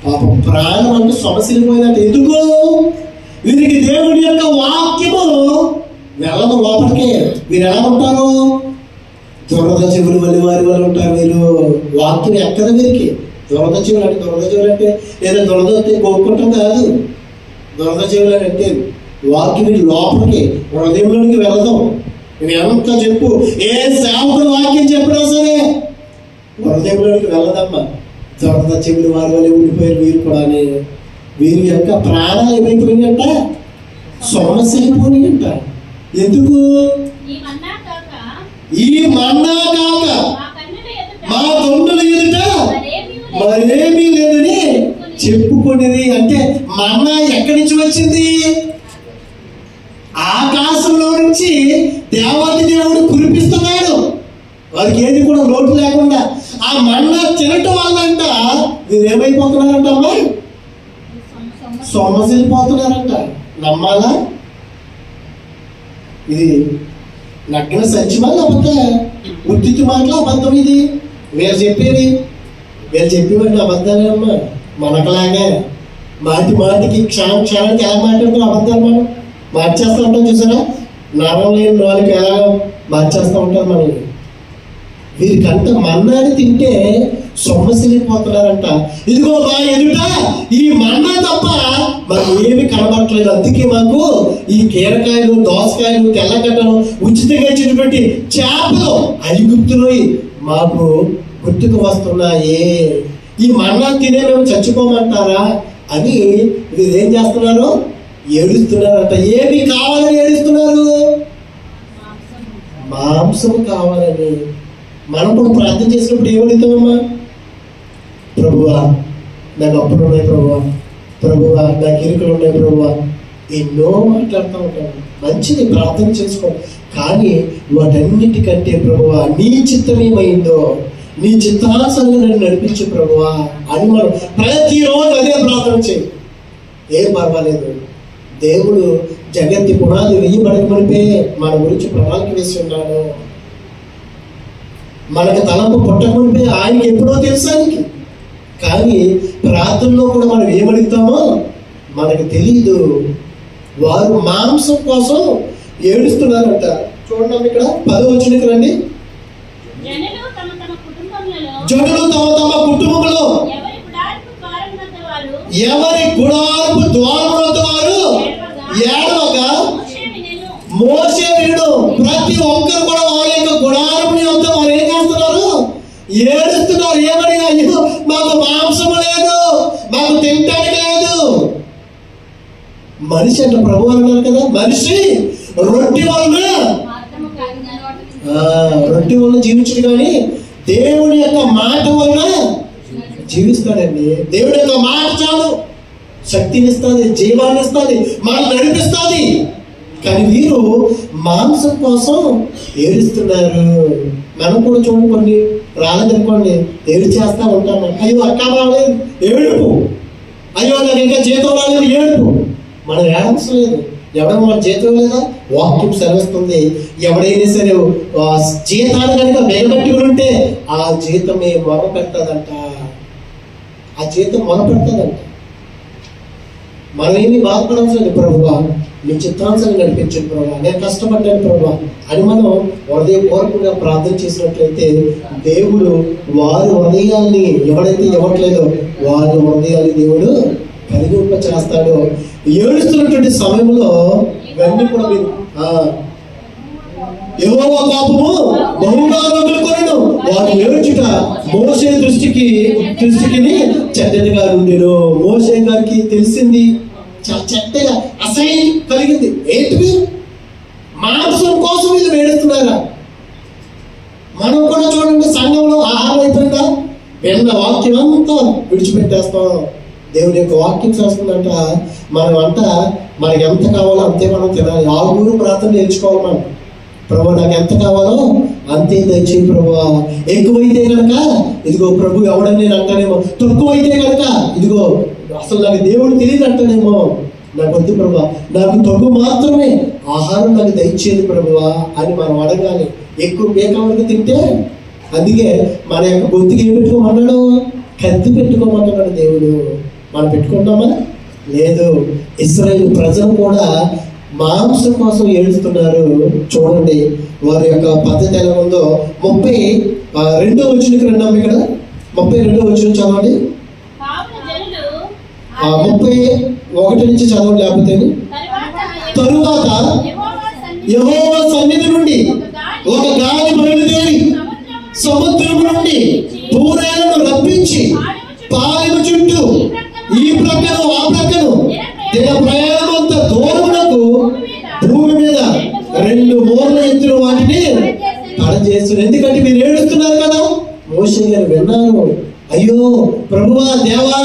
పాపం ప్రాణం అంటే సమస్యలు పోయినట్టు. ఎందుకు? వీరికి దేవుడి యొక్క వాక్యము వెళ్ళదు లోపలికే. వీరు ఎలా ఉంటారు? దురద చెవులు వల్లి వారి వాళ్ళు ఉంటారు. వీరు వాక్యం ఎక్కదు వీరికి. దురద చెవులు అంటే లేదా దురద వస్తే కోరుకుంటాం కాదు. దురద చెవులు అంటే వాక్యం లోపలికి హృదయంలోనికి వెళ్ళదు. నువ్వు ఎంత చెప్పు, ఏ సేవకుడు వాక్యం చెప్పినా సరే హృదయంలోనికి వెళ్ళదమ్మా. త్వరత చెవులు వారి వల్ల ఉండిపోయారు వీరు కూడా. వీరి యొక్క ప్రాణాలు ఏమైపోయినాయంట, సొమ్మసిపోయినాయంట. ఎందుకు? ఈ మన్నా కాక మా తండ్రుల ఎదుట మరేమీ లేదని చెప్పుకునేది. అంటే మన్నా ఎక్కడి నుంచి వచ్చింది? ఆకాశంలో నుంచి దేవాది దేవుడు కురిపిస్తున్నాడు, వారికి ఏది కూడా లోటు లేకుండా. ఆ మన్నా తినటం వల్లంట మీరు ఏమైపోతున్నారంట అమ్మా, సొమ్మసిపోతున్నారంట. నమ్మాలా? ఇది నగ్న సత్యమా లేకపోతే ఉత్తితి మాటలు అబద్ధం? ఇది వీళ్ళు చెప్పేవి, వీళ్ళు చెప్పేవాడిని అబద్ధాలే అమ్మా. మనకలాగే మాటి మాటికి క్షణం క్షణానికి ఎలా మాట్లాడుతాం అబద్ధాలు మనం మార్చేస్తూ ఉంటాం. చూసారా, నరం లేని నాలుగు ఎలా మార్చేస్తూ ఉంటారు మనల్ని. వీరికంట మన్నాని తింటే సొమ్మసిలిపోతున్నారంట. ఇదిగో మా ఎదుట ఈ మన్నా తప్ప మరి ఏమి కనబడట్లేదు. అందుకే మాకు ఈ కీరకాయలు, దోసకాయలు, తెల్లగడ్డలు, ఉచితంగా ఇచ్చినటువంటి చేపలు ఐగుప్తులో మాకు గుర్తుకు వస్తున్నాయే. ఈ మన్నా తినే మేము చచ్చిపోమంటారా అని వీరేం చేస్తున్నారు? ఏడుస్తున్నారంట. ఏమి కావాలని ఏడుస్తున్నారు? మాంసం కావాలని. మనం కూడా ప్రార్థన చేసినప్పుడు ఏమడుగుతామమ్మా? ప్రభువా నాకు అప్పులు ఉన్నాయి, ప్రభువా, ప్రభువా నాకు ఇరుకులు ఉన్నాయి, ప్రభువా, ఎన్నో మాట్లాడుతూ ఉంటాను. మంచిది, ప్రార్థన చేసుకోండి. కానీ వాటన్నిటికంటే ప్రభువా నీ చిత్తం ఏమైందో, నీ చిత్తానుసారంగా నన్ను నడిపించు ప్రభువా అని మనం ప్రతిరోజు అదే ప్రార్థన చేయి. ఏం పర్వాలేదు, దేవుడు జగత్తి పునాది వెయ్యబడక మునిపే మన గురించి ప్రణాళిక వేసి ఉన్నాడు. మనకు తలంపు పుట్టక మునిపే ఆయనకి ఎప్పుడో తెలుసు ఆయనకి. కానీ ప్రార్థనలో కూడా మనం ఏమడుగుతామో మనకు తెలియదు. వారు మాంసం కోసం ఏడుస్తున్నారంట. చూడండి ఇక్కడ 10వ వచనానికి రండి. జనులు తమ తమ కుటుంబంలో ఎవరి గుడారపు ద్వారము వద్ద వారు ఏడవగా మోషే వినుడు. ప్రతి ఒక్కరు కూడా వారి యొక్క గుడారపు వద్ద వారు ఏం చేస్తున్నారు? ఏడుస్తున్నారు. ఏమని? అయ్యో మాకు మాంసము లేదు, మాకు తినటానికి లేదు. మనిషి అంటే ప్రభు అన్నారు కదా, మనిషి రొట్టె వలన జీవించడు కానీ దేవుని యొక్క మాట వలన జీవిస్తాడండి. దేవుడి యొక్క మాట చాలు, శక్తిని ఇస్తుంది, జీవాన్ని ఇస్తుంది, మనం నడిపిస్తుంది. కానీ వీరు మాంసం కోసం ఏడుస్తున్నారు. మనం కూడా చూడుకోండి, రాలేదనుకోండి ఏడు చేస్తా ఉంటాము. అయ్యో అక్క బాగలేదు, ఏడుపు. అయ్యో నాకు ఇంకా జీతం రాలేదు, ఏడుపు. మనం ఏడవసరం లేదు. ఎవడో మన జీతం లేదా? వాక్యం సెలవిస్తుంది, ఎవడైనా సరే జీతాలు కనుక బెగబెట్టుకుని ఉంటే ఆ జీతమే మొర పెడతాదంట. ఆ జీతం మొర పెడతాదంట. మనం ఏమి బాధపడవలసిన లేదు. ప్రభువా నీ చిత్తానుసారం నడిపించండి ప్రభువా, నేను కష్టపడ్డాను ప్రభువా అని మనం హృదయపూర్వకంగా ప్రార్థన చేసినట్లయితే దేవుడు వారి హృదయాల్ని ఎవడైతే ఇవ్వట్లేదో వారి హృదయాన్ని దేవుడు కలిగింప చేస్తాడు. ఏడుస్తున్నటువంటి సమయంలో ఇవన్నీ కూడా మీరు యెహోవా కోపము బహుగా రగులుకొనెను, వారు ఏడ్చుట మోషే దృష్టికి చెడ్డగా ఉండెను. మోషే గారికి తెలిసింది, చాలా చెడ్డగా అసహ్యం కలిగింది. ఏంటి? మాంసం కోసం వీళ్ళు ఏడుస్తున్నారా? మనం కూడా చూడండి, సంఘంలో ఆహారం అయిపోయిందా, విన్న వాక్యం అంతా విడిచిపెట్టేస్తాం. దేవుడి యొక్క వాక్యం చేస్తుందంట, మనం అంట మనకి ఎంత కావాలో అంతే మనం తినాలి. ఆరుగురు ప్రార్థన నేర్చుకోవాలి మనం. ప్రభు నాకు ఎంత కావాలో అంతే దయచేయి ప్రభు. ఎక్కువైతే కనుక ఇదిగో ప్రభు ఎవడని నేను అంటానేమో, తక్కువైతే కనుక ఇదిగో అసలు నాకు దేవుడు తెలియదు అంటానేమో. నాకు వద్దు ప్రభు, నాకు తక్కువ మాత్రమే ఆహారం నాకు దయచేది ప్రభువా అని మనం అడగాలి. ఎక్కువ మేకవరకు తింటే అందుకే మన యొక్క గొంతుకి ఏం పెట్టుకోమన్నాడు? కత్తి పెట్టుకోమన్నాడు దేవుడు. మనం పెట్టుకుంటామా? లేదు. ఇశ్రాయేలు ప్రజలు కూడా మాంసం కోసం ఏడుస్తున్నారు. చూడండి వారి యొక్క పద్ధతి ఎలా ఉందో. 32వ వచనానికి రండి. ఇక్కడ 32వ వచనం చదవండి. 31 నుంచి చదవండి. లేకపోతే తరువాత యెహోవా సన్నిధి నుండి ఒక గాలి బయలుదేరి సముద్రం నుండి పూరేలను రప్పించి పాలెము చుట్టూ ఈ ప్రక్కను ఆ ప్రక్కను దిన ప్రయాణమంత దూరమునకు భూమి మీద 2 మూరల ఎత్తున వాటిని పడజేస్తున్నారు. ఎందుకంటే మీరు ఏడుస్తున్నారు కదా. మోషే గారు విన్నారు, అయ్యో ప్రభువా దేవా,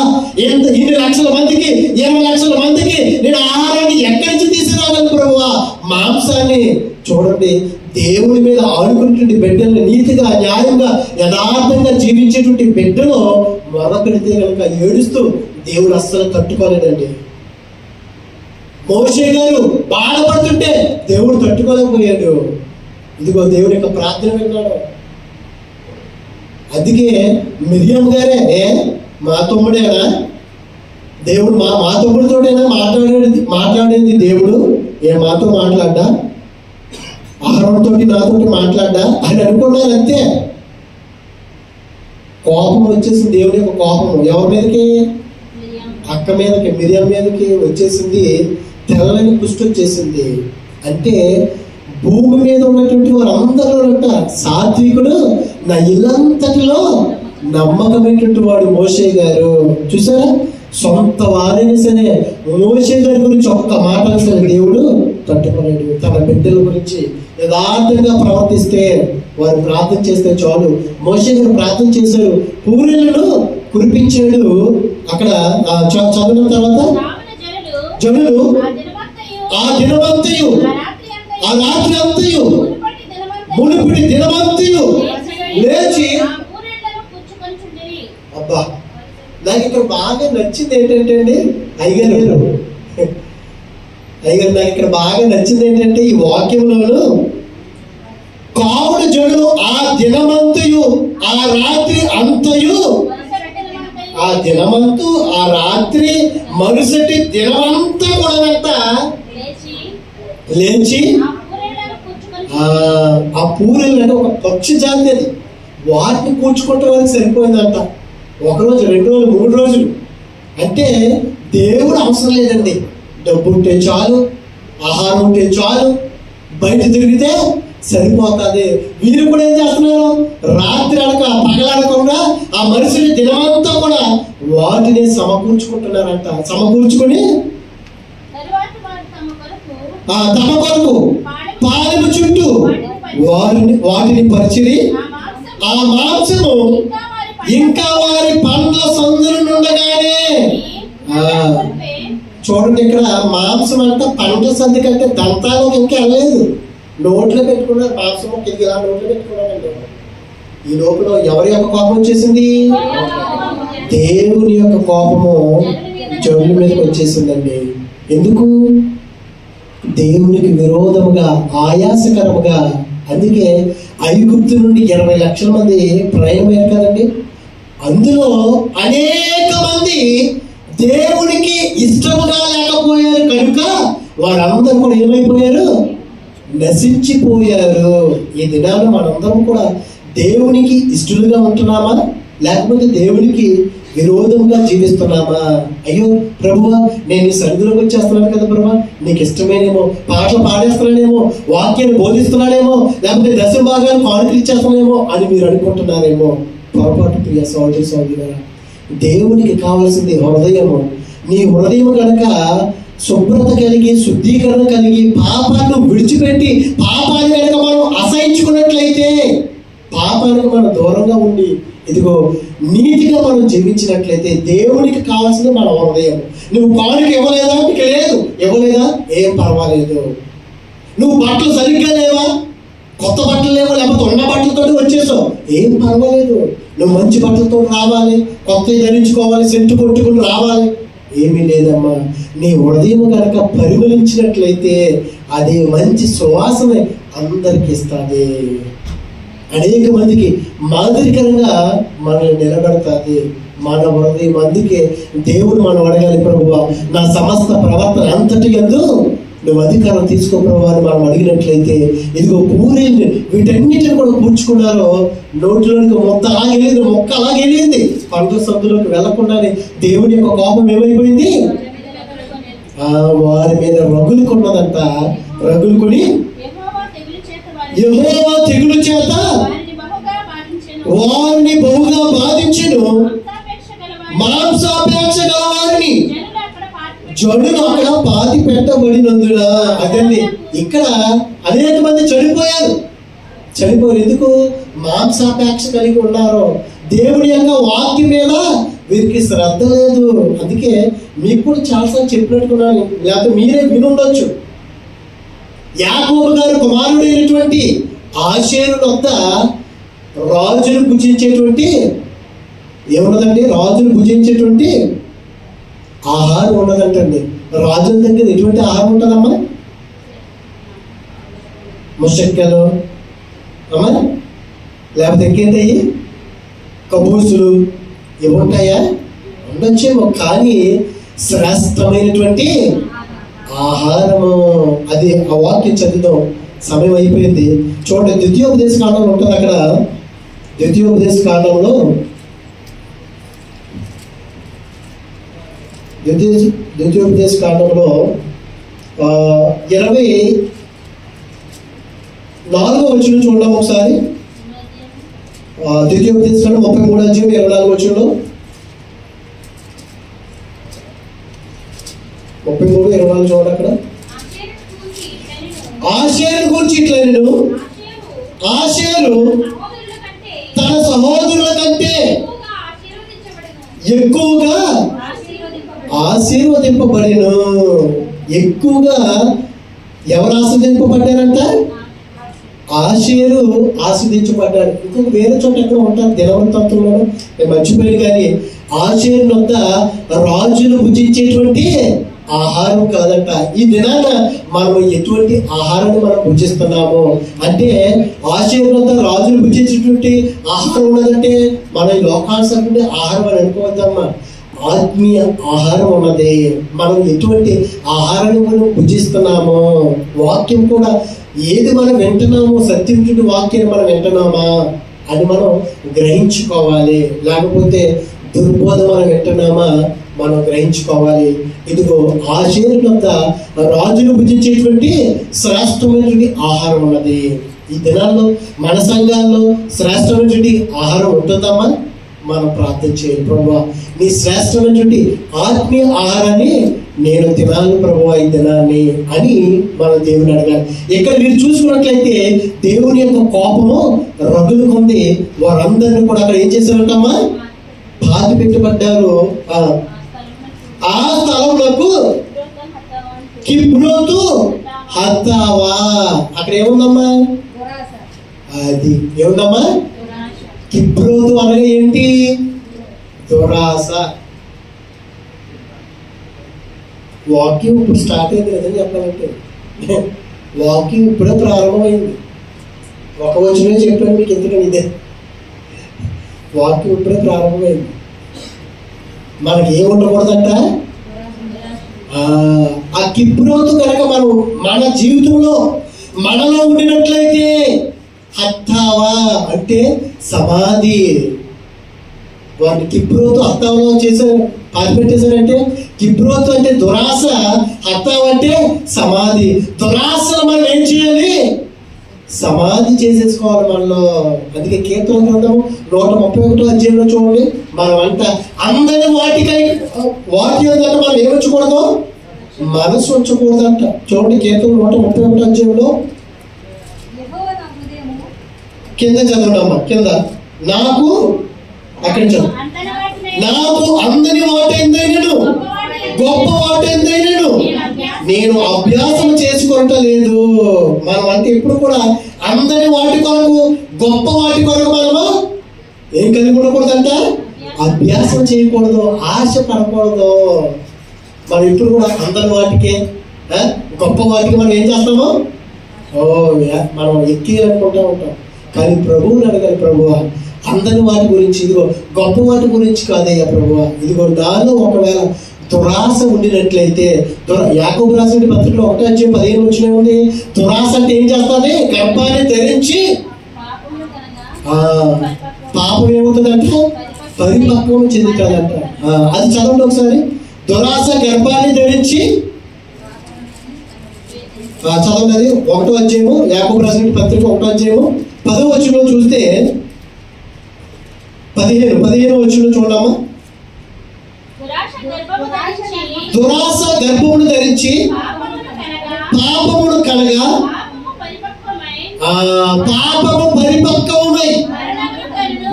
ఇన్ని లక్షల మందికి 20 లక్షల మందికి నేను ఆహారాన్ని ఎక్కడి నుంచి తీసుకురాగలను ప్రభువా, మాంసాన్ని. చూడండి, దేవుని మీద ఆడుకున్నటువంటి బిడ్డల్ని నీతిగా న్యాయంగా యథార్థంగా జీవించేటువంటి బిడ్డలు మొరపెడితే కనుక ఏడుస్తూ దేవుడు అస్సలు తట్టుకోలేదండి. మోషే గారు బాధపడుతుంటే దేవుడు తట్టుకోలేకపోయాడు. ఇదిగో దేవుని యొక్క ప్రార్థన విన్నాడు. అందుకే మిరియం గారే మా తమ్ముడేనా దేవుడు, మా తమ్ముడితోటేనా మాట్లాడేది దేవుడు, మాతో మాట్లాడ్డా, ఆహారంతో నాతోటి మాట్లాడ్డా అని అనుకున్నారు. అంతే, కోపం వచ్చేసింది. దేవుని యొక్క కోపం ఎవరి మీదకి? అక్క మీదకి, మిరియం మీదకి వచ్చేసింది. తెల్లని కుష్టి వచ్చేసింది. అంటే భూమి మీద ఉన్నటువంటి వారందరూ సాత్వికుడు, నా ఇల్లంతటిలో నమ్మకమైనటువంటి వాడు మోషే గారు. చూసారా, సొంత వారైనా సరే మోషే గారి గురించి ఒక్క మాట సరే దేవుడు తట్టుకోలేడు. తన బిడ్డల గురించి యథార్థంగా ప్రవర్తిస్తే, వారు ప్రార్థన చేస్తే చాలు. మోషే గారు ప్రార్థన చేశారు, పూరేలను కురిపించాడు. అక్కడ చదివిన తర్వాత జనులు ఆ దినమంతయు ఆ రాత్రి అంతయు మునుపటి దినమంతయు లేచి, అబ్బా నాకు ఇక్కడ బాగా నచ్చింది ఏంటంటే అండి, అయ్యగారు నాకు ఇక్కడ బాగా నచ్చింది ఏంటంటే ఈ వాక్యంలోను, కావున జనులు ఆ దినమంతయు ఆ రాత్రి అంతయు, ఆ దినమంతు ఆ రాత్రి మరుసటి దినమంతా కూడా లేచి ఆ పూరేలు అంటే ఒక పక్షి జాతి, అది వాటిని కూర్చుకుంటే వాళ్ళకి సరిపోయిందంట. 1 రోజు 2 రోజులు 3 రోజులు. అంటే దేవుడు అవసరం లేదండి, డబ్బు ఉంటే చాలు, ఆహారం ఉంటే చాలు, బయట తిరిగితే సరిపోతుంది. వీరు కూడా ఏం చేస్తున్నారు, రాత్రి అనక పగలనకుండా ఆ మనుషుని దినమంతా కూడా వాటిని సమకూర్చుకుంటున్నారంట. సమకూర్చుకొని తమ కొరకు పాలెము చుట్టూ వాటిని పరిచిరి. ఆ మాంసము ఇంకా వారి పండ్ల సందుల నుండగానే, చూడండి ఇక్కడ మాంసం అంట పండ్ల సంది కంటే దంతాలు ఇంకా వెళ్ళలేదు, నోట్లో పెట్టుకున్నారు. మాంసం కింద ఇలా నోట్లో పెట్టుకున్నారండి. ఈ లోపల ఎవరి యొక్క కోపం వచ్చేసింది? దేవుని యొక్క కోపము జనుల మీదకి వచ్చేసిందండి. ఎందుకు? దేవునికి విరోధముగా, ఆయాసకరముగా. అందుకే ఐగుప్తు నుండి 20 లక్షల మంది ప్రయాణమయ్యారు కదండి. అందులో అనేక మంది దేవునికి ఇష్టముగా లేకపోయారు కనుక వారందరూ కూడా ఏమైపోయారు? నశించిపోయారు. ఈ దినాలు మనందరం కూడా దేవునికి ఇష్టలుగా ఉంటున్నామా, లేకపోతే దేవునికి విరోధంగా జీవిస్తున్నామా? అయ్యో ప్రభువా, నేను ఈ సన్నిధిలోకి వచ్చేస్తున్నాను కదా ప్రభువా, నీకు ఇష్టమేనేమో, పాటలు పాడేస్తున్నానేమో, వాక్యాన్ని బోధిస్తున్నానేమో, లేకపోతే దశమ భాగాలు కానుకలు ఇచ్చేస్తున్నానేమో అని మీరు అనుకుంటున్నారేమో. పొరపాటు ప్రియ సోదరి సోదరులారా, దేవునికి కావాల్సింది హృదయము. నీ హృదయం కనుక శుభ్రత కలిగి, శుద్ధీకరణ కలిగి, పాపాన్ని విడిచిపెట్టి పాపాన్ని కనుక మనం అసహించుకున్నట్లయితే, పాపానికి మనం దూరంగా ఉండి ఇదిగో నీతిగా మనం జీవించినట్లయితే దేవునికి కావాల్సింది మన హృదయం. నువ్వు కానుక ఇవ్వలేదా? నీకు లేదు, ఇవ్వలేదా? ఏం పర్వాలేదు. నువ్వు బట్టలు సరిగ్గా లేవా, కొత్త బట్టలు లేవా, లేకపోతే ఉన్న బట్టలతో వచ్చేసావు, ఏం పర్వాలేదు. నువ్వు మంచి బట్టలతో రావాలి, కొత్తవి ధరించుకోవాలి, సెంటు కొట్టుకుని రావాలి, ఏమీ లేదమ్మా. నీ హృదయం కనుక పరిమళించినట్లయితే అది మంచి సువాసన అందరికి ఇస్తుంది, అనేక మందికి మాదిరికరంగా మనల్ని నిలబెడతాది మన హృదయం. అందుకే దేవుడు మనం అడగాలి, ప్రభువా నా సమస్త ప్రవర్తన అంతటి యందు నువ్వు అధికారం తీసుకో ప్రభువా అని మనం అడిగినట్లయితే, ఇదిగో పూరేళ్ళు వీటన్నిటిని కూడా కూర్చుకున్నారో నోటిలోనికి మొత్తం అలాగే వెళ్ళింది, మొక్క అలాగే వెళ్ళింది, పంట సందులోకి వెళ్లకుండానే దేవుని యొక్క కోపం ఏమైపోయింది? వారి మీద రగులుకున్నదంట. రగులుకొని యెహోవా తెగులు చేత వారిని బహుగా బాధించెను. మాంసాపేక్ష గల వారిని జనులు అక్కడ పాతి పెట్టబడినందున. అదండి, ఇక్కడ అనేక మంది చనిపోయారు. ఎందుకు? మాంసాపేక్ష కలిగి ఉన్నారు. దేవుడి యొక్క వాక్యం మీద వీరికి శ్రద్ధ లేదు. అందుకే మీకు కూడా చాలాసార్లు చెప్పినట్టుకున్నాను, లేకపోతే మీరే వినుండొచ్చు. యాకోబు గారు కుమారుడైనటువంటి ఆషేరు వద్ద రాజును భుజించేటువంటి ఏమున్నదండి? రాజును భుజించేటువంటి ఆహారం ఉన్నదంటండి. రాజుల దగ్గర ఎటువంటి ఆహారం ఉంటుందమ్మా? ముషక్కలు అమ్మా, లేకపోతే ఇంకేంటయ్యి? కబూసులు ఇవి ఉంటాయా? ఉండొచ్చేమో, కానీ శ్రేష్టమైనటువంటి ఆహారము అది. ఆ వాక్యం చదువుదాం, సమయం అయిపోయింది. చూడండి, ద్వితీయోపదేశ కాండంలో ఉంటుంది. అక్కడ ద్వితీయోపదేశ కాండంలో ద్వితీయోపదేశ కాండంలో 24వ వచనం చూద్దాం ఒకసారి. ద్వితీయోపదేశ కాండం 33వ అధ్యాయం 24వ వచనంలో 33-24 చూడండి. అక్కడ ఆషేరు గురించి ఇట్లా, నేను ఆషేరు తన సహోదరుల కంటే ఎక్కువగా ఆశీర్వదింపబడిను. ఎక్కువగా ఎవరు ఆశీర్వదింపబడ్డారంట? ఆషేరు ఆస్వాదించబడ్డాడు. ఇంకొక వేరే చోట ఎక్కడ ఉంటారు దినవృత్తాంతంలో, నేను మర్చిపోయాను. కానీ ఆషేరు వద్ద రాజులు భుజించేటువంటి ఆహారం కాదంట. ఈ దినాన మనం ఎటువంటి ఆహారాన్ని మనం భుజిస్తున్నాము అంటే, ఆషేరు వద్ద రాజులు భుజించేటువంటి ఆహారం ఉన్నదంటే మనం ఈ లోకానుసరమైన ఆహారం అని అనుకోవద్దమ్మా. ఆత్మీయ ఆహారం ఉన్నది. మనం ఎటువంటి ఆహారాన్ని మనం భుజిస్తున్నామో, వాక్యం కూడా ఏది మనం వింటున్నామో, సత్యం వాక్యాన్ని మనం వింటున్నామా అని మనం గ్రహించుకోవాలి. లేకపోతే దుర్బోధ మనం వింటున్నామా మనం గ్రహించుకోవాలి. ఇదిగో ఆషేరు వద్ద రాజులు భుజించేటువంటి శ్రేష్టమైనటువంటి ఆహారం ఉన్నది. ఈ దినాల్లో మన సంఘాల్లో శ్రేష్టమైనటువంటి ఆహారం ఉంటుందమ్మా. మనం ప్రార్థన చేయాలి, ప్రభువా నీ శ్రేష్టమైనటువంటి ఆత్మీయ ఆహారాన్ని నేను తినాలి ప్రభువా ఈ దినాన్ని అని మనం దేవుని అడగాలి. ఇక్కడ మీరు చూసుకున్నట్లయితే దేవుని యొక్క కోపము రగులుకుంది. వారందరినీ కూడా అక్కడ ఏం చేశారంటమ్మా? పాతి పెట్టబడ్డారు. ఆ స్థలంలోకి కిబ్రోతు హత్తావా. అక్కడ ఏముందమ్మా? అది ఏముందమ్మా? కిబ్రోతు అనగా ఏంటి? దురాశ. వాక్యం ఇప్పుడు స్టార్ట్ అయింది కదని చెప్పాలంటే, వాక్యం ఇప్పుడే ప్రారంభమైంది. ఒక వచనం చెప్పాను మీకు, ఎందుకని ఇదే వాక్యం ఇప్పుడే ప్రారంభమైంది. మనకి ఏం ఉండకూడదంట? ఆ కిబ్రోతు కనుక మనం మన జీవితంలో మనలో ఉండినట్లయితే, హత్తావా అంటే సమాధి. వాడిని కిబ్రోతు హత్తావలో చేశారు, పాతి పెట్టేశారంటే. కిబ్రోతు అంటే దురాశ, హత్తావ అంటే సమాధి. దురాశను మనం ఏం చేయాలి? సమాధి చేసేసుకోవాలి మనలో. అందుకే కీర్తన గ్రంథం 131వ అధ్యాయంలో చూడండి, మనం అంట అందరి వాటి ఉందంట మనం ఏమొచ్చకూడదు? మనసు ఉంచకూడదంట. చూడండి కీర్తన 131వ అధ్యాయంలో కింద చదవండమ్మా. కింద నాకు అక్కడ చదువు. నాకు అందని వాటైందైనను గొప్ప వాటైందైనను నేను అభ్యాసం చేసుకోవట్లేదు. మనం అంటే ఎప్పుడు కూడా అందరి వాటి కొరకు గొప్ప వాటి కొరకు మనము ఏం కలిగి ఉండకూడదంట? అభ్యాసం చేయకూడదు, ఆశ పడకూడదు. మనం ఇప్పుడు కూడా అందరి వాటికే గొప్ప వాటికి మనం ఏం చేస్తాము? మనం ఎక్కియాలనుకుంటూ ఉంటాం. కానీ ప్రభువుని అడగాలి, ప్రభువా అందరి వాటి గురించి, ఇదిగో గొప్ప వాటి గురించి కాదయ్యా ప్రభువా, ఇదిగో నాలో ఒకవేళ దురాశ ఉండినట్లయితే. యాకోబు రాసిన పత్రికలో 1:15 ఉంది. దురాశ అంటే ఏం చేస్తుంది? గర్భాన్ని ధరించి పాపం ఏమవుతుందంట? పరిపక్వం చెందుతాదంట. అది చదవండి ఒకసారి. దురాశ గర్భాన్ని ధరించి చదవండి 1వ అధ్యాయము యాకోబు రాసిన పత్రిక 1వ అధ్యాయము 10వ వచనంలో చూస్తే 15వ వచనంలో చూడమ్మా. దురాశ గర్భమును ధరించి పాపమును కనగా పాపము పరిపక్వమై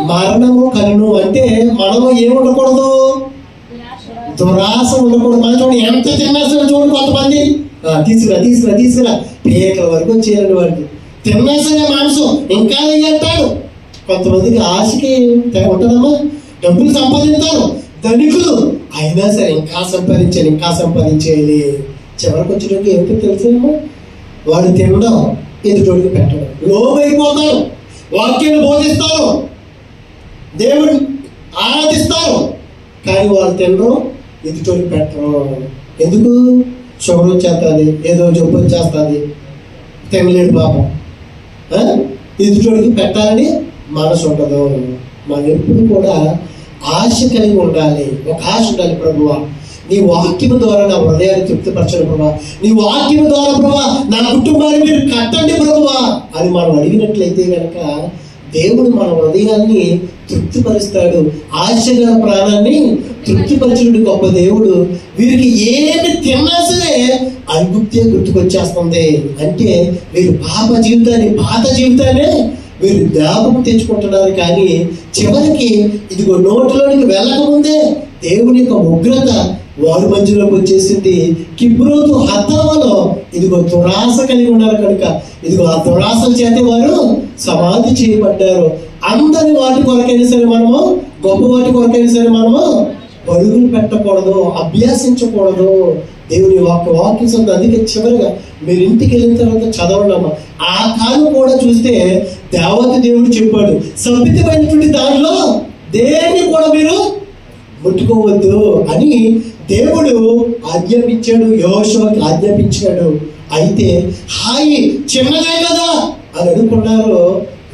మరణము కలును. అంటే మనము ఏముండకూడదు, దురాశ ఉండకూడదు. మనం చూడండి ఎంత తినేస్తారు చూడండి, కొంతమంది తీసుకురా పేకల వరకు వచ్చేయాలి వాడికి, తిన్నా సరే మాంసం ఇంకా అంటాడు. కొంతమందికి ఆశకి ఉంటుందమ్మా, డబ్బులు సంపాదించారు ధనికులు, అయినా సరే ఇంకా సంపాదించేయాలి. చివరికి వచ్చేటప్పుడు ఏంటో తెలుసేమో, వాడు తినడం ఎదుటోడికి పెట్టడం, లోబైపోతారు, వాక్యాన్ని బోధిస్తారు, దేవుడు ఆరాధిస్తారు, కానీ వాళ్ళు తినడం ఎదుటోడికి పెట్టడం. ఎందుకు? షుగర్ వచ్చేస్తుంది, ఏదో జబ్బు వచ్చేస్తుంది, తినలేడు పాపం, ఎదుటోడికి పెట్టాలని మనసు ఉండదు. మనం ఎప్పుడు కూడా ఆశ కలిగి ఉండాలి, ఒక ఆశ ఉండాలి. ప్రభువా నీ వాక్యం ద్వారా నా హృదయాన్ని తృప్తిపరచండి ప్రభువా, నీ వాక్యం ద్వారా ప్రభువా నా కుటుంబాన్ని మీరు కట్టండి ప్రభువా అని మనం అడిగినట్లయితే కనుక దేవుడు మన హృదయాన్ని తృప్తిపరుస్తాడు. ఆశ గల ప్రాణాన్ని తృప్తిపరచుడు గొప్ప దేవుడు. వీరికి ఏమి తిన్నా సరే అనుగుప్తే గుర్తుకొచ్చేస్తుంది. అంటే వీరు పాత జీవితాన్ని వీరు జ్ఞాపకం తెచ్చుకుంటున్నారు. కానీ చివరికి ఇదిగో నోటిలోనికి వెళ్ళకముందే దేవుని యొక్క ఉగ్రత వారి మధ్యలోకి వచ్చేసింది. కిబ్రోతు హత్తావలో ఇదిగో దురాశ కలిగి ఉన్నారు కనుక ఇదిగో ఆ దురాశల చేత వారు సమాధి చేయబడ్డారు. అందరి వాటి కొరకైనా సరే మనము, గొప్ప వాటి కొరకైనా సరే మనము పరుగులు పెట్టకూడదు, అభ్యాసించకూడదు. దేవుని వాక్యం సొంత. అందుకే చివరిగా మీరు ఇంటికి వెళ్ళిన తర్వాత చదవడమ్మా. ఆ కాలం కూడా చూస్తే దేవుడు చెప్పాడు, సంపితమైనటువంటి దానిలో దేన్ని కూడా మీరు ముట్టుకోవద్దు అని దేవుడు ఆజ్ఞాపించాడు, యెహోషువకి ఆజ్ఞాపించాడు. అయితే హాయి చిన్నదే కదా అని అనుకున్నారు,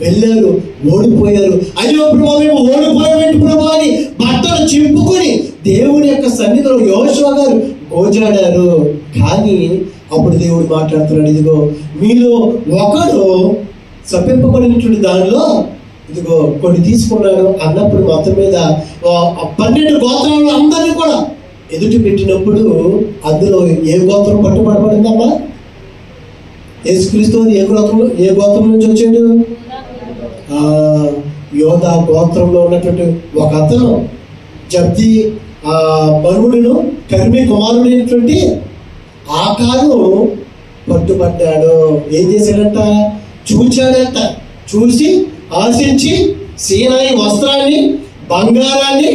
వెళ్ళారు, ఓడిపోయారు. అయ్యో ప్రభా మేము ఓడిపోయామేంటి ప్రభా అని బట్టలు చింపుకొని దేవుని యొక్క సన్నిధిలో యెహోషువ గారు గోజాడారు. కానీ అప్పుడు దేవుడు మాట్లాడుతున్నాడు, ఇదిగో మీలో ఒకడు శపింపబడినటువంటి దానిలో ఇదిగో కొన్ని తీసుకున్నాడు అన్నప్పుడు మొత్తం మీద 12 గోత్రాలు అందరినీ కూడా ఎదుటి పెట్టినప్పుడు అందులో ఏ గోత్రం పట్టుబడబడిందమ్మా? యేసుక్రీస్తు ఏ గోత్రం నుంచి వచ్చాడు? యోధా గోత్రంలో ఉన్నటువంటి ఒక అతను జబ్ది మనువుడును కర్మి కుమారుడైనటువంటి ఆకాను పట్టుబడ్డాడు. ఏం చేశాడంట? చూచాడంట. చూసి ఆశించి సీనాయి వస్త్రాన్ని బంగారాన్ని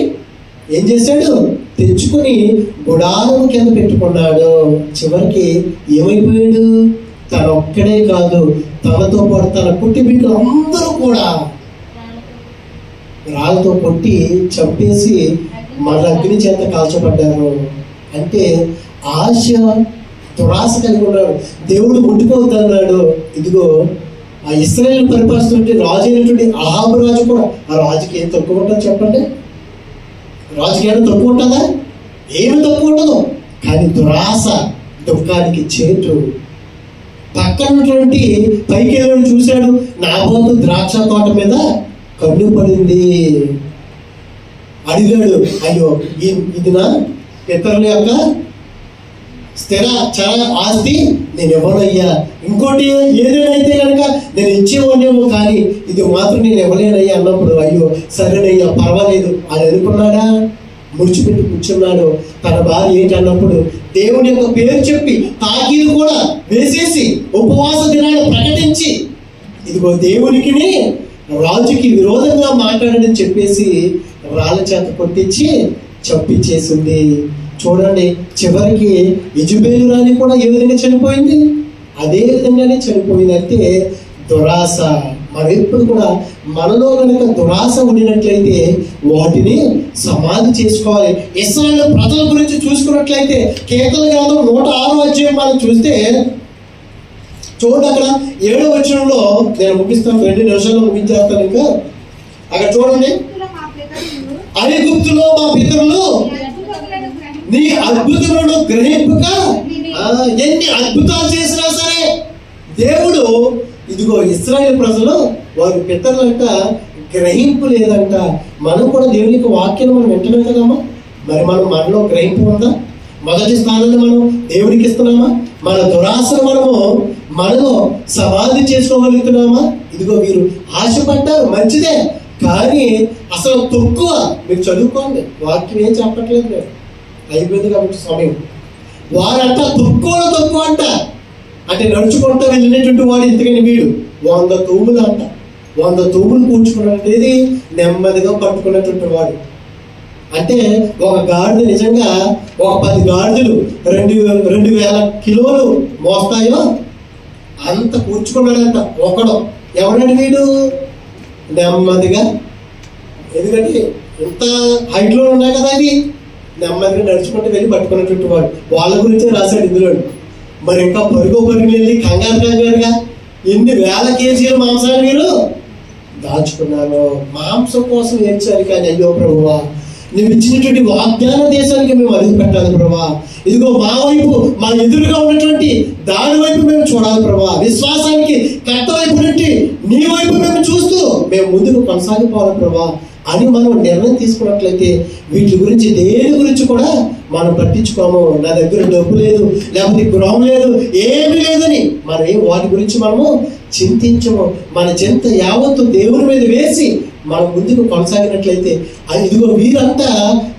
ఏం చేశాడు? తెచ్చుకుని గుడారం కింద పెట్టుకున్నాడు. చివరికి ఏమైపోయాడు? తన ఒక్కడే కాదు, తనతో పాటు తన కుటుంబీకులు అందరూ కూడా రాళ్ళతో కొట్టి చంపేసి మన అగ్ని చేత కాల్చబడ్డారు. అంటే ఆశ దురాశ కలిగి ఉన్నాడు. దేవుడు ముట్టుకోవద్దన్నాడు. ఇదిగో ఆ ఇశ్రాయేలు పరిపాలిస్తుంటే రాజు అయినటువంటి అహాబు రాజు కూడా, ఆ రాజుకి ఏం తక్కువ ఉంటుంది చెప్పండి? రాజుకి ఏమైనా తక్కువ ఉంటుందా? ఏమి తక్కువ ఉండదు. కానీ దురాశ దుఃఖానికి చేటు. పక్కనటువంటి పైకి వెళ్ళి చూశాడు, నాబోతు ద్రాక్ష తోట మీద కన్ను పడింది. అడిగాడు, అయ్యో ఇది నా పితరుల యొక్క స్థిర చర ఆస్తి, నేను ఇవ్వనయ్యా. ఇంకోటి ఏదైనా అయితే కనుక నేను ఇచ్చేవాడేమో, కానీ ఇది మాత్రం నేను ఇవ్వలేనయ్యా అన్నప్పుడు అయ్యో సరేనయ్యా పర్వాలేదు అని అనుకున్నాడా? ముడిచిపెట్టి కూర్చున్నాడు. తన భార్య ఏంటి అన్నప్పుడు దేవుని యొక్క పేరు చెప్పి తాకీదు కూడా వేసేసి ఉపవాస దినాన్ని ప్రకటించి ఇదిగో దేవునికి రాజుకి విరోధంగా మాట్లాడని చెప్పేసి రాళ్ళ చేత కొట్టించి చంపించేసింది. చూడండి, చివరికి యెజబెలు రాణి కూడా ఏ విధంగా చనిపోయింది? అదే విధంగానే చనిపోయింది. అంటే దురాశ. మనం ఎప్పుడు కూడా మనలో కనుక దురాశ ఉండినట్లయితే వాటిని సమాధి చేసుకోవాలి. ఇశ్రాయేలు ప్రజల గురించి చూసుకున్నట్లయితే కీర్తన గ్రంథం 106వ అధ్యాయం మనం చూస్తే చూడండి, అక్కడ 7వ వచనంలో నేను ముగిస్తాను, 2 నిమిషాల్లో ముగించేస్తాను. ఇంకా అక్కడ చూడండి, ఐగుప్తులో మా పితరులు నీ అద్భుతములను గ్రహింపక ఎన్ని అద్భుతాలు చేసినా సరే దేవుడు ఇదిగో ఇశ్రాయేలు ప్రజలు వారి పితరులంట గ్రహింపు లేదంట. మనం కూడా దేవుని యొక్క వాక్యాన్ని మనం వింటున్నాం కదమ్మా. మరి మనలో గ్రహింపు ఉందా? మొదటి స్థానాన్ని మనం దేవుడికి ఇస్తున్నామా? మన దురాశను మనలో సమాధి చేసుకోగలుగుతున్నామా? ఇదిగో వీరు ఆశపడ్డారు, మంచిదే, కానీ అసలు తక్కువ. మీరు చదువుకోండి, వాక్యం ఏం చెప్పట్లేదు నేను, అయిపోయింది కాబట్టి సమయం. వారంట తక్కువ అంట. అంటే నడుచుకుంటూ వెళ్ళినటువంటి వాడు ఇంతకని వీడు 100 తూములు అంట. 100 తూములు కూర్చుకున్నది నెమ్మదిగా పట్టుకున్నటువంటి వాడు. అంటే ఒక గాడిద నిజంగా ఒక 10 గాడిదలు 2,000 కిలోలు మోస్తాయో అంత కూర్చుకున్నాడంట ఒకడు. ఎవరండి వీడు? నెమ్మదిగా, ఎందుకంటే ఇంత హైట్లో ఉన్నాయి కదా అవి, నెమ్మదిగా నడుచుకుంటూ వెళ్ళి పట్టుకున్నటువంటి వాడు. వాళ్ళ గురించే రాశాడు ఇందులో. మరి ఇంకా పరుగు వెళ్ళి కంగారుగా ఎన్ని వేల కేజీల మాంసాన్ని మీరు దాచుకున్నారు. మాంసం కోసం ఏడ్చారు, కానీ అయ్యో ప్రభువా, నువ్వు ఇచ్చినటువంటి వాగ్దాన దేశానికి మేము అడుగు పెట్టాలి ప్రభా. ఇదిగో మా వైపు, మా ఎదురుగా ఉన్నటువంటి దాని వైపు మేము చూడాలి ప్రభా. విశ్వాసానికి కట్ట వైపు నుండి నీ వైపు మేము చూస్తూ మేము ముందుకు కొనసాగిపోవాలి ప్రభా అని మనం నిర్ణయం తీసుకున్నట్లయితే వీటి గురించి దేని గురించి కూడా మనం పట్టించుకోము. నా దగ్గర డబ్బు లేదు, లేకపోతే గృహం లేదు, ఏమీ లేదని మనం వాటి గురించి మనము చింతించము. మన చింత యావత్తు దేవుని మీద వేసి మనం ముందుకు కొనసాగినట్లయితే ఇదిగో వీరంతా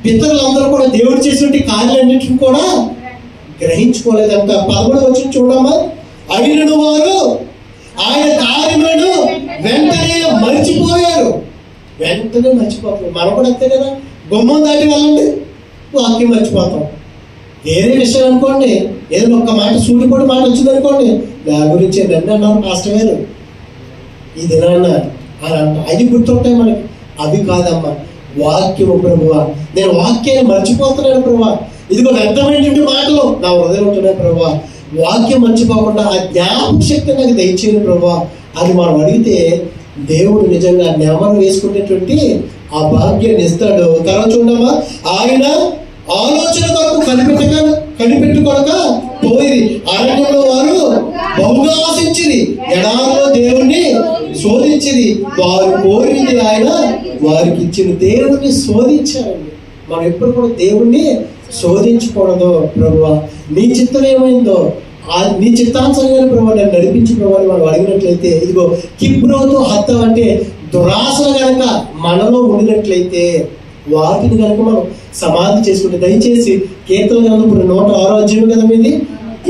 పితరులందరూ కూడా దేవుడు చేసినటువంటి కార్యాలన్నింటిని కూడా గ్రహించుకోలేదంట. 11వ వచనం చూడమ్మా. అయినను వారు ఆయన కార్యములను వెంటనే మర్చిపోయారు. మనం కూడా అంతే కదా, గుమ్మం దాటి వెళ్ళండి, వాక్యం మర్చిపోతాం. వేరే విషయం అనుకోండి, ఏదైనా ఒక్క మాట సూటిపడి మాట వచ్చింది అనుకోండి, దాని గురించి నన్ను అన్నారు పాస్టర్ గారు ఈ దినాన్న అని అంట. అది గుర్తుంటాయి మనకి. అవి కాదమ్మా, వాక్యము ప్రభువా, నేను వాక్యాన్ని మర్చిపోతున్నాను ప్రభువా. ఇదిగో వ్యర్థమైనటువంటి మాటలు నా హృదయం ఉంటున్నాయి ప్రభువా. వాక్యం మర్చిపోకుండా ఆ జ్ఞాపక శక్తి నాకు దయచేయండి ప్రభువా అని మనం అడిగితే దేవుడు నిజంగా నెమరు వేసుకునేటువంటి ఆ భాగ్యాన్ని ఇస్తాడు. తర్వాత చూడమ్మా. ఆయన ఆలోచన కొరకు కనిపెట్టుకొనక పోయి అరణ్యంలో వారు బహుగా ఆశించిరి, ఎడారిలో దేవుణ్ణి శోధించిరి, వారు కోరింది ఆయన వారికి ఇచ్చిన. దేవుణ్ణి శోధించారండి. మనం ఎప్పుడు కూడా దేవుణ్ణి శోధించకూడదు. ప్రభువా నీ చిత్తం ఏమైందో, నీ చిత్తానుసారంగా ప్రభావ నన్ను నడిపించి ప్రభావం మనం అడిగినట్లయితే, ఇదిగో కిబ్రోతో హత్త అంటే దురాశలు కనుక మనలో ఉండినట్లయితే వాటిని కనుక మనం సమాధి చేసుకుంటే, దయచేసి కీర్తన గ్రంథం ఇప్పుడు 106వ అధ్యాయం కదా మీది,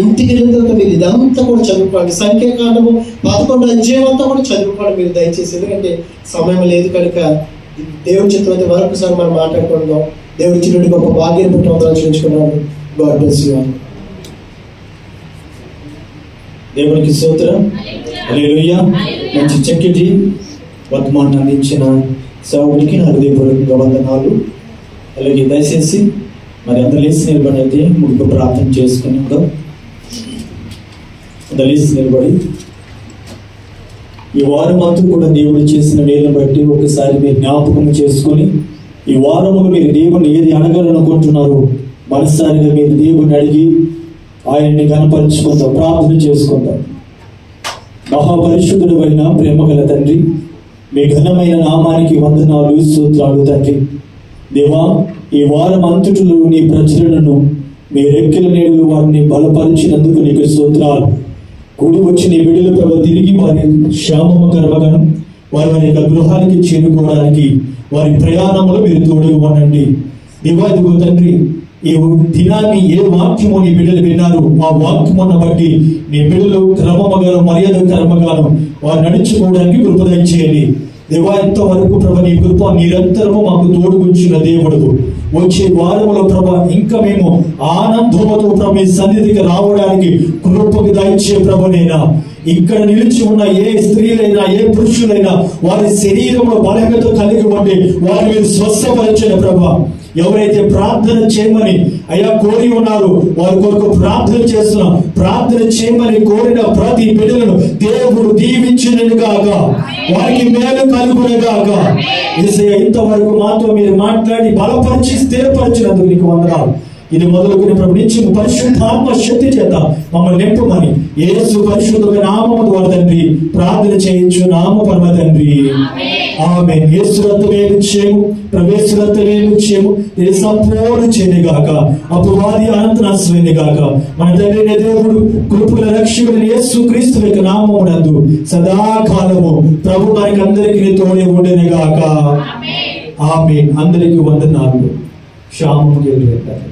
ఇంటికి వెళ్ళిన తర్వాత మీరు ఇదంతా కూడా చదువుకోండి. సంఖ్యాకాండము 11వ అధ్యాయం అంతా కూడా చదువుకోండి మీరు దయచేసి. ఎందుకంటే సమయం లేదు కనుక దేవుడి చిత్తం అయితే మరొకసారి మనం మాట్లాడుకుందాం. దేవుడి ఇచ్చినటువంటి గొప్ప భాగ్యాన్ని బట్టి ఆలోచించుకున్నాను. God bless you.
దేవునికి స్తోత్రం. హల్లెలూయా. మంచి చక్కటి వర్తమానం అందించిన సేవకుడికి నా హృదయపూర్వక వందనాలు. అలాగే దయచేసి మరి అందరూ లేచి నిలబడి అయితే ముగ్గురు ప్రార్థన చేసుకుని అందరూ లేచి నిలబడి ఈ వారం అంతా కూడా దేవుడు చేసిన మేలును బట్టి ఒకసారి మీరు జ్ఞాపకం చేసుకొని ఈ వారములు మీరు దేవుని ఏది అనగాలనుకుంటున్నారో మనసారిగా మీరు దేవుని అడిగి ఆయన్ని కనపరుచుకుందాం, ప్రార్థన చేసుకుందాం. మహాపరిశుద్ధుడు అయిన ప్రేమ గల తండ్రి, మీ ఘనమైన నామానికి వందనాలు, స్తోత్రాలు తండ్రి. దేవా, ఈ వారం అంతటిలో నీ ప్రజలను మీ రెక్కల నీడలు వారిని బలపరిచినందుకు నీకు స్తోత్రాలు. కూడి వచ్చి నీ బిడ్డల ప్రభు తిరిగి వారి క్షేమము కర్మగను వారి వారి యొక్క గృహానికి చేరుకోవడానికి వారి ప్రయాణములు మీరు తోడుగా ఉండండి. దేవా, ఇదిగో తండ్రి, ఈ దినాన్ని ఏ వాక్యము నీ బిడ్డలు విన్నారు ఆ వాక్యమును బట్టి నీ బిడ్డలు క్రమముగాను మర్యాద కర్మగాను వారు నడుచుకోవడానికి కృపదయం చేయండి. దేవా, ఇంతవరకు ప్రభు నీ కృప నిరంతరము మాకు తోడుగుంచిన దేవుడు. వచ్చే వారములో ప్రభు ఇంకా మేము ఆనందముతో ప్రభు మీ సన్నిధికి రావడానికి కృపకు దయచే ప్రభునైనా, ఇక్కడ నిలిచి ఉన్న ఏ స్త్రీలైనా ఏ పురుషులైనా వారి శరీరంలో బలహీనత కలిగి ఉండి వారి మీద స్వస్థపరిచిన ప్రభు. ఎవరైతే ప్రార్థన చేయమని అయ్యా కోరి ఉన్నారు వారి కొరకు ప్రార్థన చేస్తున్నాం. ప్రార్థన చేయమని కోరిన ప్రతి బిడ్డలను దేవుడు దీవించునుగాక, వారికి మేలు కలుగునుగాక. యేసయ్య, ఇంతవరకు మాతో మీరు మాట్లాడి బలపరిచి స్థిరపరిచినందుకు నీకు వందనాలు. ఇది మొదలుకొని ప్రభు నిత్యం పరిశుద్ధాత్మ శక్తి చేత మమ్మల్ని నింపమని యేసు పరిశుద్ధ నామము ద్వారా తండ్రి ప్రార్థన చేయించు నామ పరమ తండ్రి ఆమేన్. యేసు రక్తమే నిత్యము, ప్రవేశ రక్తమే నిత్యము, ఇది సంపూర్ణ చేయని గాక, అపవాది అనంత నాశనమే గాక. మన తండ్రి దేవుడు కృపల రక్షకుడైన యేసు క్రీస్తు యొక్క నామమునందు సదాకాలము ప్రభు మనకి అందరికీ తోడే ఉండేది గాక. ఆమేన్. అందరికీ వందనాలు. శ్యామము గెలిపేస్తారు.